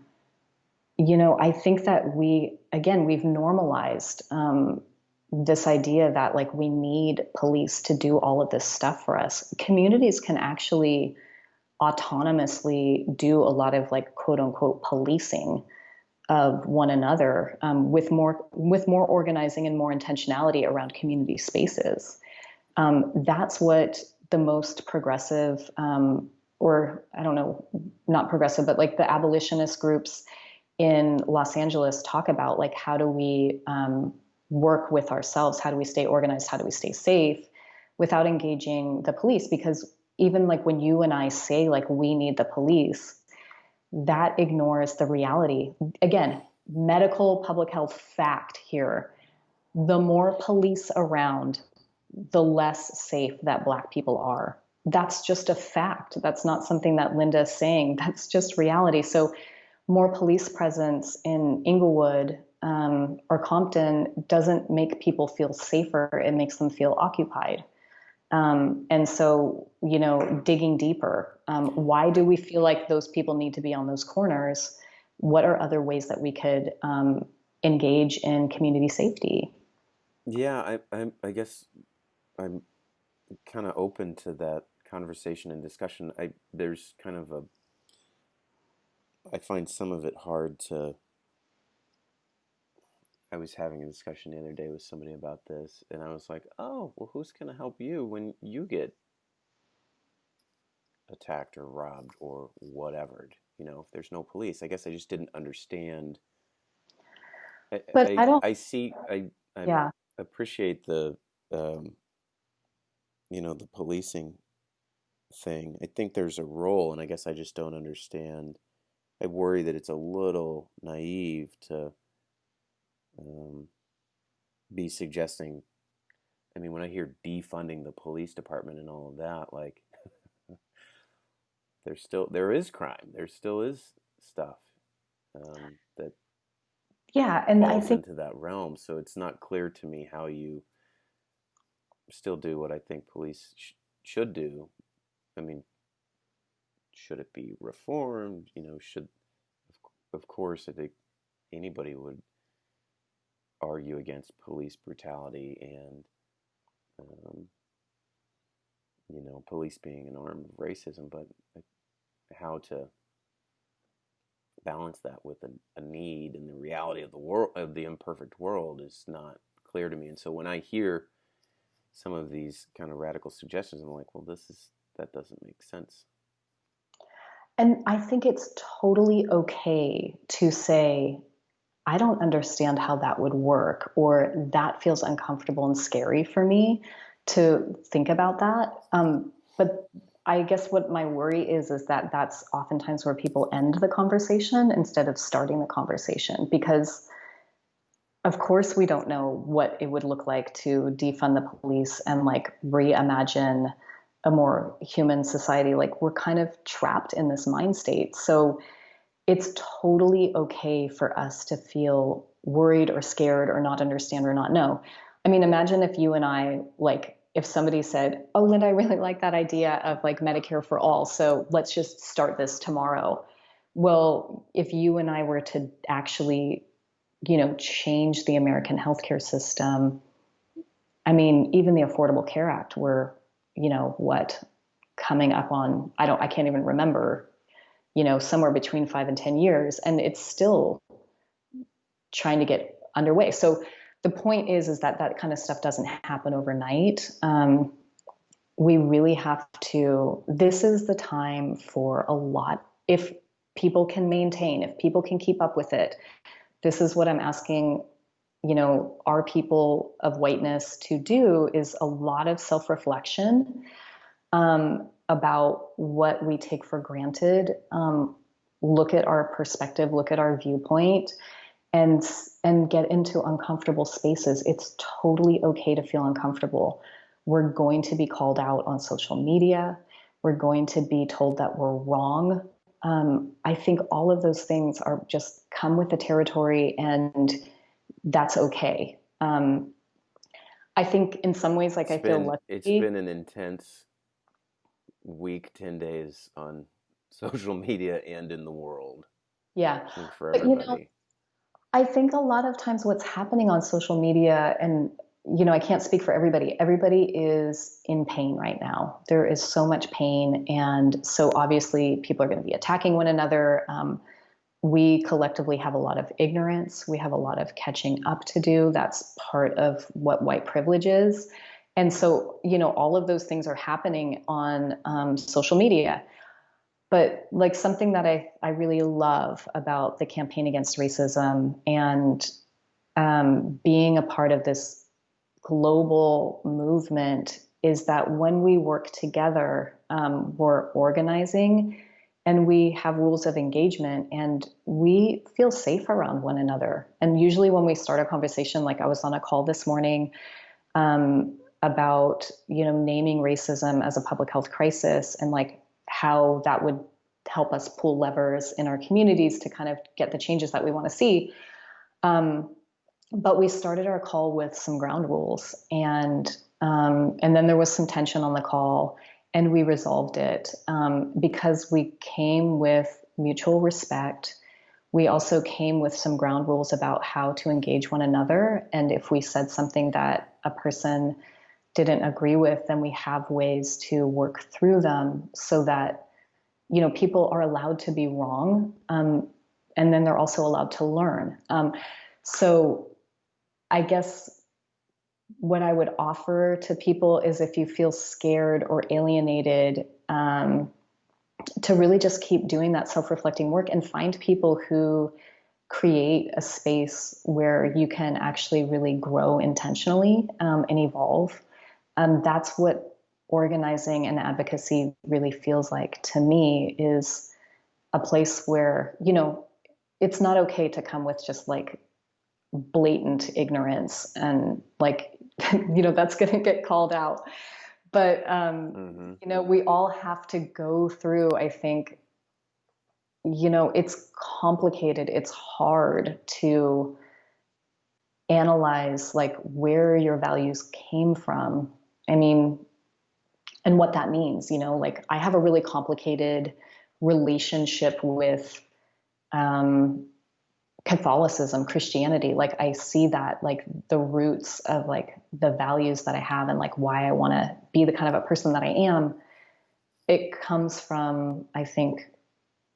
Speaker 2: think that we've normalized this idea that like we need police to do all of this stuff for us. Communities can actually autonomously do a lot of like quote unquote policing of one another with more organizing and more intentionality around community spaces. That's what the most progressive, or I don't know, not progressive, but like the abolitionist groups in Los Angeles talk about, like, how do we work with ourselves? How do we stay organized? How do we stay safe without engaging the police? Because even like when you and I say like we need the police, that ignores the reality. Again, medical public health fact here. The more police around, the less safe that Black people are. That's just a fact. That's not something that Linda is saying. That's just reality. So more police presence in Inglewood or Compton doesn't make people feel safer. It makes them feel occupied. And so, digging deeper, why do we feel like those people need to be on those corners? What are other ways that we could engage in community safety?
Speaker 1: Yeah, I guess I'm kind of open to that conversation and discussion. There's kind of a I find some of it hard to. I was having a discussion the other day with somebody about this, and I was like, "Oh, well, who's going to help you when you get attacked or robbed or whatever? If there's no police." I guess I just didn't understand
Speaker 2: But I don't,
Speaker 1: I see. I
Speaker 2: yeah.
Speaker 1: appreciate the um, the policing thing. I think there's a role, and I guess I just don't understand. I worry that it's a little naive to um, be suggesting. I mean, when I hear defunding the police department and all of that, like there is crime. There still is stuff that
Speaker 2: Yeah. And I
Speaker 1: falls
Speaker 2: think,
Speaker 1: into that realm. So it's not clear to me how you still do what I think police should do. I mean, should it be reformed? Should of course I think anybody would argue against police brutality and um, police being an arm of racism, but how to balance that with a need and the reality of the world of the imperfect world is not clear to me. And so when I hear some of these kind of radical suggestions, I'm like, well, that doesn't make sense.
Speaker 2: and I think it's totally okay to say, I don't understand how that would work, or that feels uncomfortable and scary for me to think about that. But I guess what my worry is that that's oftentimes where people end the conversation instead of starting the conversation. Because, of course, we don't know what it would look like to defund the police and like reimagine a more human society. Like, we're kind of trapped in this mind state. So, it's totally okay for us to feel worried or scared or not understand or not know. I mean, imagine if you and I, like, if somebody said, "Oh, Linda, I really like that idea of like Medicare for all. So let's just start this tomorrow." Well, if you and I were to actually, change the American healthcare system, I mean, even the Affordable Care Act, we're, what, coming up on, I can't even remember, somewhere between 5 and 10 years, and it's still trying to get underway. So the point is that that kind of stuff doesn't happen overnight. We really have to. This is the time for a lot. If people can maintain, if people can keep up with it, this is what I'm asking. Our people of whiteness to do is a lot of self-reflection about what we take for granted. Look at our perspective, look at our viewpoint, and get into uncomfortable spaces. It's totally okay to feel uncomfortable. We're going to be called out on social media. We're going to be told that we're wrong. I think all of those things are just come with the territory, and that's okay. I think in some ways, like, I feel
Speaker 1: It's
Speaker 2: lucky.
Speaker 1: been an intense week, 10 days on social media and in the world.
Speaker 2: Yeah.
Speaker 1: I think for
Speaker 2: But,
Speaker 1: everybody.
Speaker 2: I think a lot of times what's happening on social media, and I can't speak for everybody. Everybody is in pain right now. There is so much pain, and so obviously people are going to be attacking one another. We collectively have a lot of ignorance. We have a lot of catching up to do. That's part of what white privilege is. And so, all of those things are happening on social media. But like, something that I really love about the campaign against racism and being a part of this global movement is that when we work together, we're organizing and we have rules of engagement and we feel safe around one another. And usually when we start a conversation, like I was on a call this morning about, naming racism as a public health crisis and like how that would help us pull levers in our communities to kind of get the changes that we want to see. But we started our call with some ground rules, and then there was some tension on the call, and we resolved it because we came with mutual respect. We also came with some ground rules about how to engage one another, and if we said something that a person didn't agree with, then we have ways to work through them so that people are allowed to be wrong, and then they're also allowed to learn. So I guess what I would offer to people is, if you feel scared or alienated, to really just keep doing that self-reflecting work and find people who create a space where you can actually really grow intentionally, and evolve. That's what organizing and advocacy really feels like to me, is a place where, it's not okay to come with just like blatant ignorance and like, that's going to get called out. But,
Speaker 1: Mm-hmm.
Speaker 2: we all have to go through, I think, it's complicated. It's hard to analyze like where your values came from. I mean, and what that means, like I have a really complicated relationship with um, Catholicism, Christianity. Like I see that like the roots of like the values that I have and like why I want to be the kind of a person that I am. It comes from, I think,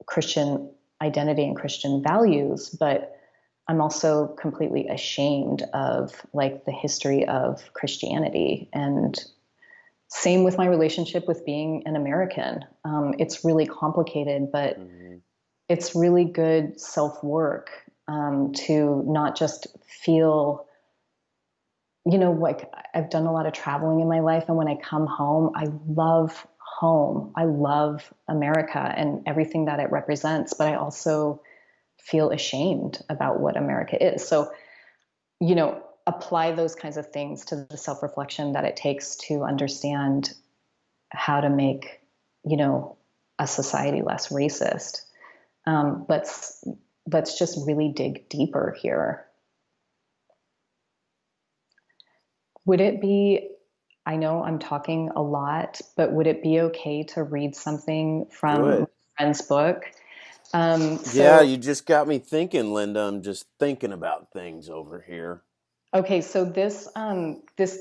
Speaker 2: Christian identity and Christian values, but I'm also completely ashamed of like the history of Christianity. And same with my relationship with being an American. It's really complicated, but
Speaker 1: Mm-hmm.
Speaker 2: it's really good self work, to not just feel, like I've done a lot of traveling in my life. And when I come home, I love home. I love America and everything that it represents, but I also feel ashamed about what America is. So, apply those kinds of things to the self reflection that it takes to understand how to make, a society less racist. Let's just really dig deeper here. Would it be, I know I'm talking a lot, but would it be okay to read something
Speaker 1: Do
Speaker 2: from my
Speaker 1: it.
Speaker 2: friend's book?
Speaker 1: Yeah,
Speaker 2: So
Speaker 1: you just got me thinking, Linda. I'm just thinking about things over here.
Speaker 2: okay, so this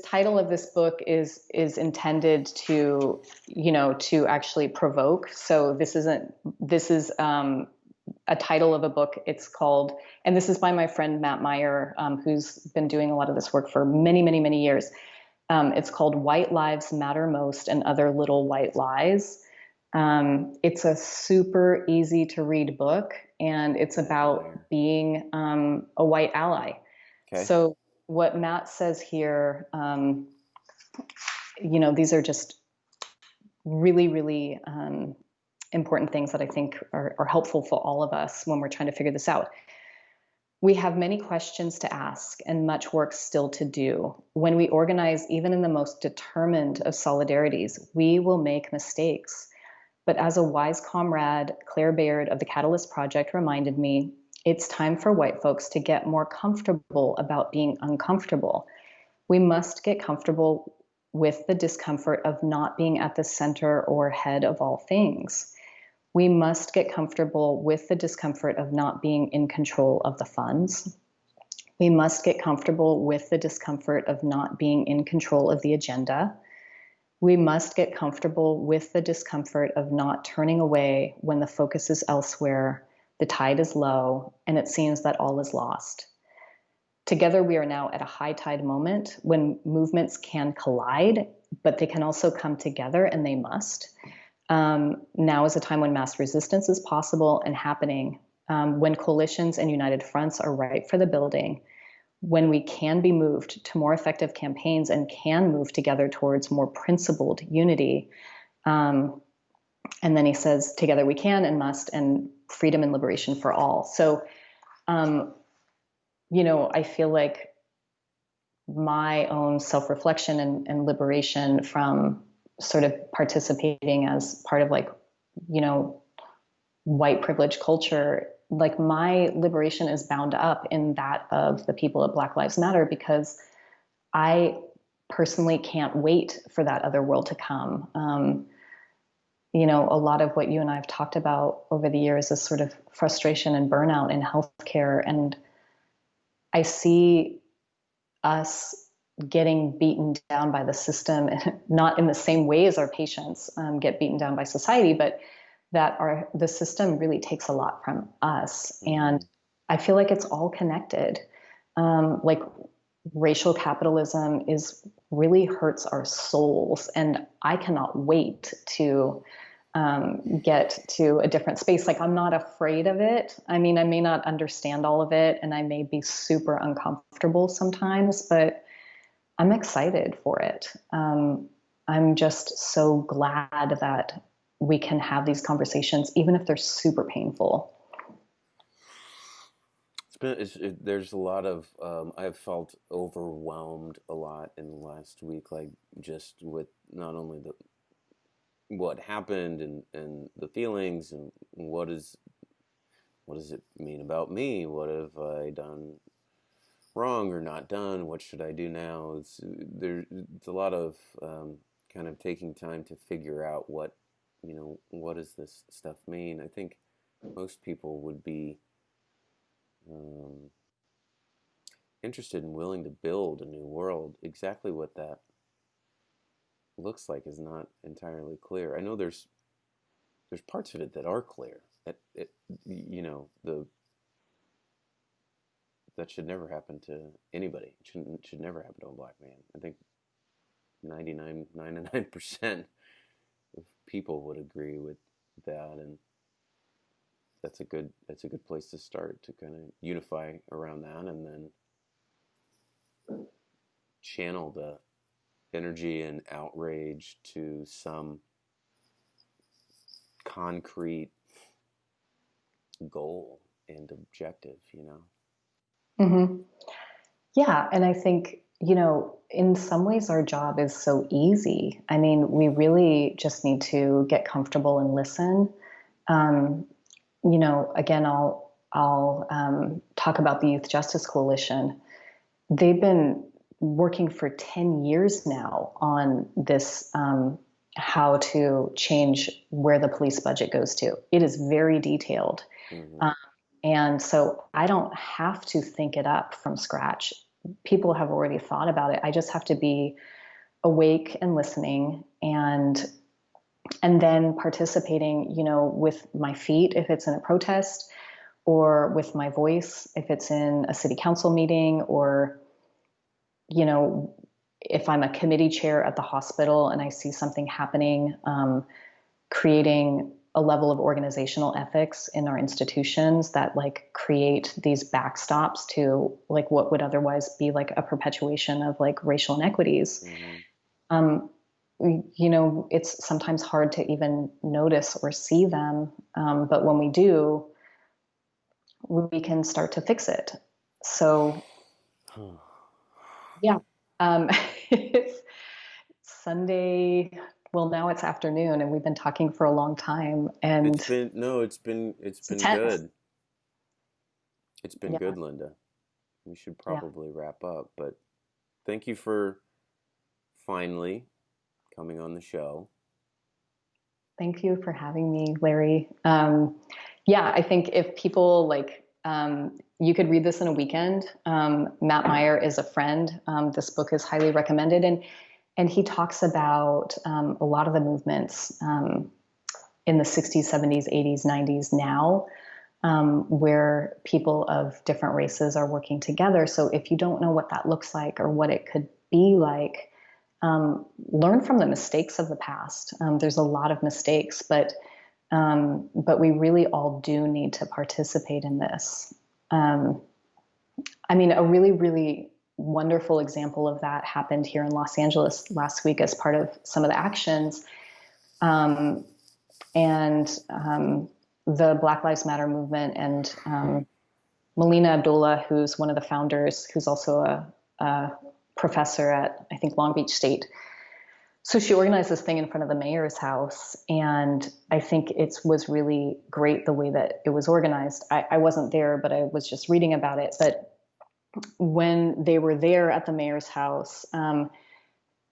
Speaker 2: title of this book is intended to, to actually provoke. So this is a title of a book. It's called, and this is by my friend Matt Meyer, who's been doing a lot of this work for many, many, many years. It's called White Lives Matter Most and Other Little White Lies. It's a super easy to read book, and it's
Speaker 1: Matt
Speaker 2: about
Speaker 1: Meyer.
Speaker 2: being a white ally.
Speaker 1: Okay.
Speaker 2: So what Matt says here, these are just really, really important things that I think are helpful for all of us when we're trying to figure this out. We have many questions to ask and much work still to do. When we organize, even in the most determined of solidarities, we will make mistakes. But as a wise comrade, Claire Baird of the Catalyst Project reminded me, it's time for white folks to get more comfortable about being uncomfortable. We must get comfortable with the discomfort of not being at the center or head of all things. We must get comfortable with the discomfort of not being in control of the funds. We must get comfortable with the discomfort of not being in control of the agenda. We must get comfortable with the discomfort of not turning away when the focus is elsewhere, the tide is low, and it seems that all is lost. Together, we are now at a high tide moment when movements can collide, but they can also come together, and they must. Now is a time when mass resistance is possible and happening, when coalitions and united fronts are ripe for the building, when we can be moved to more effective campaigns and can move together towards more principled unity. And then he says, together we can and must, and freedom and liberation for all. So, I feel like my own self-reflection and liberation from sort of participating as part of like, white privilege culture, like my liberation is bound up in that of the people at Black Lives Matter, because I personally can't wait for that other world to come. A lot of what you and I have talked about over the years is sort of frustration and burnout in healthcare. And I see us getting beaten down by the system, not in the same way as our patients get beaten down by society, but that the system really takes a lot from us. And
Speaker 1: Mm-hmm.
Speaker 2: I feel like it's all connected. Like racial capitalism really hurts our souls. And I cannot wait to get to a different space. Like, I'm not afraid of it. I mean, I may not understand all of it and I may be super uncomfortable sometimes, but I'm excited for it. I'm just so glad that we can have these conversations, even if they're super painful.
Speaker 1: There's a lot of I've felt overwhelmed a lot in the last week, like just with not only the what happened and the feelings and what does it mean about me? What have I done wrong or not done? What should I do now? It's a lot of kind of taking time to figure out what does this stuff mean. I think most people would be um, interested and willing to build a new world. Exactly what that looks like is not entirely clear. I know there's parts of it that are clear. It the that should never happen to anybody. It should never happen to a black man. I think 99% of people would agree with that, and that's a good place to start to kind of unify around that, and then channel the energy and outrage to some concrete goal and objective.
Speaker 2: Mm-hmm. Yeah. And I think, in some ways our job is so easy. I mean, we really just need to get comfortable and listen. Um, Again, I'll talk about the Youth Justice Coalition. They've been working for 10 years now on this, how to change where the police budget goes to. It is very detailed.
Speaker 1: Mm-hmm.
Speaker 2: Um, and so I don't have to think it up from scratch. People have already thought about it. I just have to be awake and listening, and then participating, with my feet if it's in a protest, or with my voice if it's in a city council meeting, or if I'm a committee chair at the hospital and I see something happening, creating a level of organizational ethics in our institutions that like create these backstops to like what would otherwise be like a perpetuation of like racial inequities.
Speaker 1: Mm-hmm.
Speaker 2: Um, it's sometimes hard to even notice or see them, but when we do, we can start to fix it. So, yeah, um, it's Sunday. Well, now it's afternoon, and we've been talking for a long time, and
Speaker 1: It's been no, it's
Speaker 2: it's
Speaker 1: been
Speaker 2: intense.
Speaker 1: good. It's been
Speaker 2: Yeah,
Speaker 1: good, Linda. We should
Speaker 2: yeah.
Speaker 1: probably wrap up, but thank you for finally coming on the show.
Speaker 2: Thank you for having me, Larry. Yeah, I think if people like, you could read this in a weekend. Matt Meyer is a friend. This book is highly recommended, and he talks about a lot of the movements in the 60s, 70s, 80s, 90s now, where people of different races are working together. So if you don't know what that looks like or what it could be like, learn from the mistakes of the past. There's a lot of mistakes, but we really all do need to participate in this. Um, I mean, a really, really wonderful example of that happened here in Los Angeles last week as part of some of the actions. Um, and the Black Lives Matter movement, and Melina Abdullah, who's one of the founders, who's also a professor at, I think, Long Beach State. So she organized this thing in front of the mayor's house, and I think it was really great the way that it was organized. I wasn't there, but I was just reading about it. But when they were there at the mayor's house,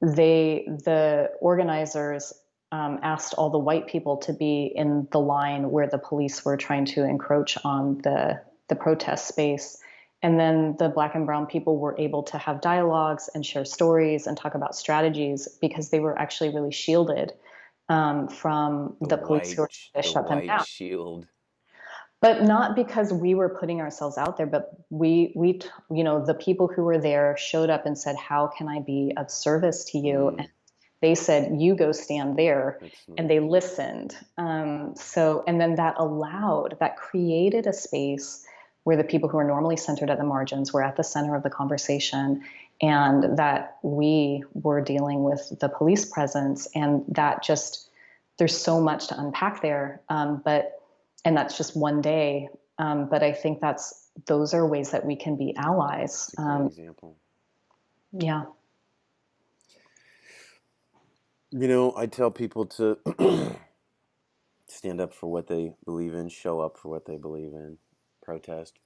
Speaker 2: the organizers asked all the white people to be in the line where the police were trying to encroach on the protest space. And then the Black and brown people were able to have dialogues and share stories and talk about strategies because they were actually really shielded from the police who were trying to
Speaker 1: The
Speaker 2: shut them
Speaker 1: white
Speaker 2: down.
Speaker 1: shield.
Speaker 2: But not because we were putting ourselves out there, but the people who were there showed up and said, "How can I be of service to you?"
Speaker 1: Mm.
Speaker 2: They said, you go stand there.
Speaker 1: That's
Speaker 2: And
Speaker 1: smart.
Speaker 2: they listened. And then that created a space where the people who are normally centered at the margins were at the center of the conversation, and that we were dealing with the police presence. And that just, there's so much to unpack there. And that's just one day. But I think those are ways that we can be allies.
Speaker 1: It's a great example.
Speaker 2: Yeah.
Speaker 1: I tell people to stand up for what they believe in, show up for what they believe in, protest,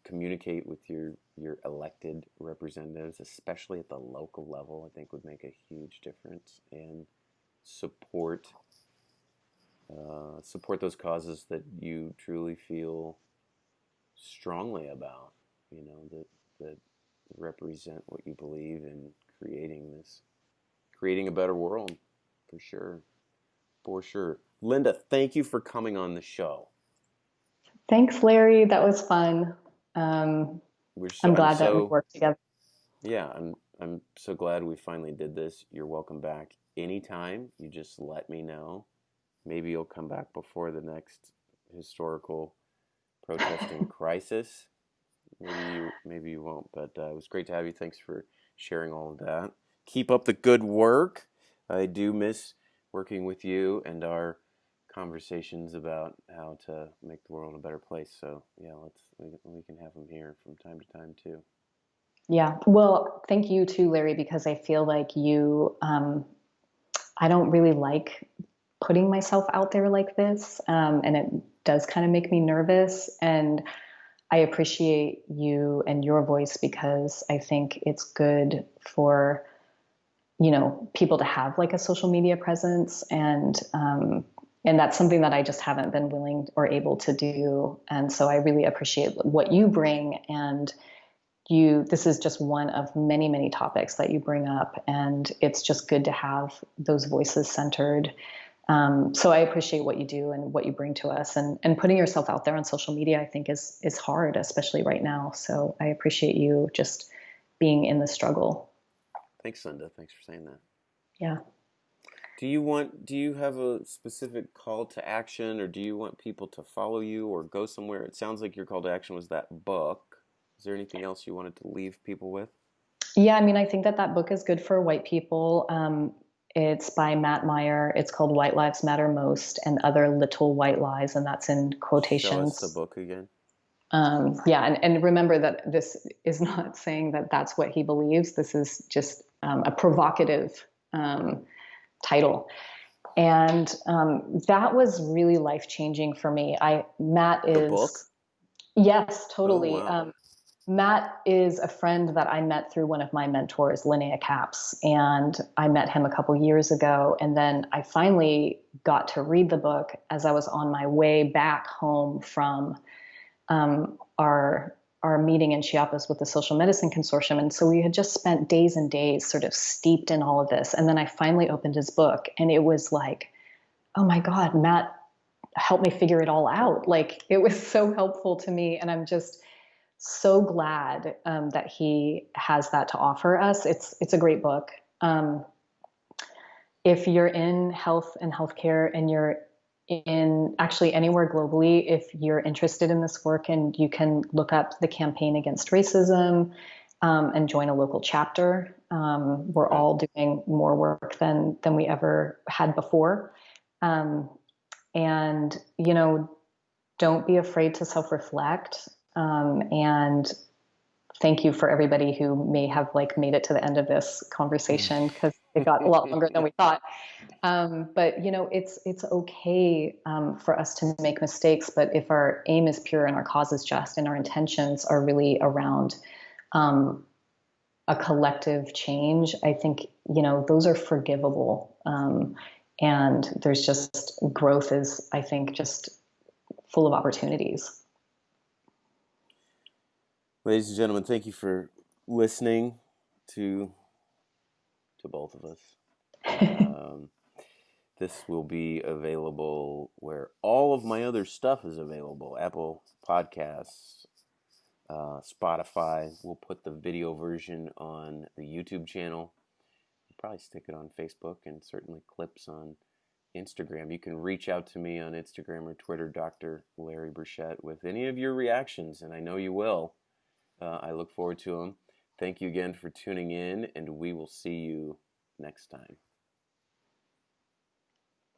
Speaker 1: communicate with your elected representatives, especially at the local level. I think would make a huge difference, and support support those causes that you truly feel strongly about. That represent what you believe in, creating a better world, for sure. For sure. Linda, thank you for coming on the show.
Speaker 2: Thanks, Larry. That was fun. Um, I'm
Speaker 1: I'm
Speaker 2: glad that we
Speaker 1: so
Speaker 2: worked together.
Speaker 1: Yeah, I'm so glad we finally did this. You're welcome back anytime. You just let me know. Maybe you'll come back before the next historical protesting crisis. Maybe you won't, but it was great to have you. Thanks for sharing all of that. Keep up the good work. I do miss working with you and our conversations about how to make the world a better place. So yeah, we can have them here from time to time too.
Speaker 2: Yeah. Well, thank you too, Larry, because I feel like I don't really like putting myself out there like this. And it does kind of make me nervous. And I appreciate you and your voice because I think it's good for, people to have like a social media presence. And that's something that I just haven't been willing or able to do. And so I really appreciate what you bring. And this is just one of many, many topics that you bring up. And it's just good to have those voices centered. So I appreciate what you do and what you bring to us, and putting yourself out there on social media, I think is hard, especially right now. So I appreciate you just being in the struggle.
Speaker 1: Thanks, Linda. Thanks for saying that.
Speaker 2: Yeah.
Speaker 1: Do you have a specific call to action, or do you want people to follow you or go somewhere? It sounds like your call to action was that book. Is there anything else you wanted to leave people with?
Speaker 2: Yeah. I mean, I think that book is good for white people. It's by Matt Meyer. It's called White Lives Matter Most and Other Little White Lies. And that's in
Speaker 1: Show us the
Speaker 2: quotations.
Speaker 1: book again.
Speaker 2: Yeah, and remember that this is not saying that that's what he believes. This is just a provocative title, and that was really life changing for me. Matt
Speaker 1: The book?
Speaker 2: is Yes,
Speaker 1: Oh,
Speaker 2: totally.
Speaker 1: wow.
Speaker 2: Matt is a friend that I met through one of my mentors, Linnea Capps, and I met him a couple years ago, and then I finally got to read the book as I was on my way back home from our meeting in Chiapas with the Social Medicine Consortium. And so we had just spent days and days sort of steeped in all of this. And then I finally opened his book, and it was like, oh my God, Matt helped me figure it all out. Like, it was so helpful to me. And I'm just so glad that he has that to offer us. It's a great book. If you're in health and healthcare, and you're in actually anywhere globally, if you're interested in this work, and you can look up the Campaign Against Racism, and join a local chapter. We're all doing more work than we ever had before. Um, and, don't be afraid to self-reflect. And thank you for everybody who may have made it to the end of this conversation, because it got a lot longer than we thought. But it's okay for us to make mistakes. But if our aim is pure and our cause is just and our intentions are really around a collective change, I think those are forgivable. And there's just growth is, I think, just full of opportunities.
Speaker 1: Ladies and gentlemen, thank you for listening to both of us. This will be available where all of my other stuff is available. Apple Podcasts, Spotify. We'll put the video version on the YouTube channel. probably stick it on Facebook and certainly clips on Instagram. You can reach out to me on Instagram or Twitter, Dr. Larry Burchett, with any of your reactions, and I know you will. I look forward to them. Thank you again for tuning in, and we will see you next time.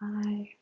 Speaker 2: Bye.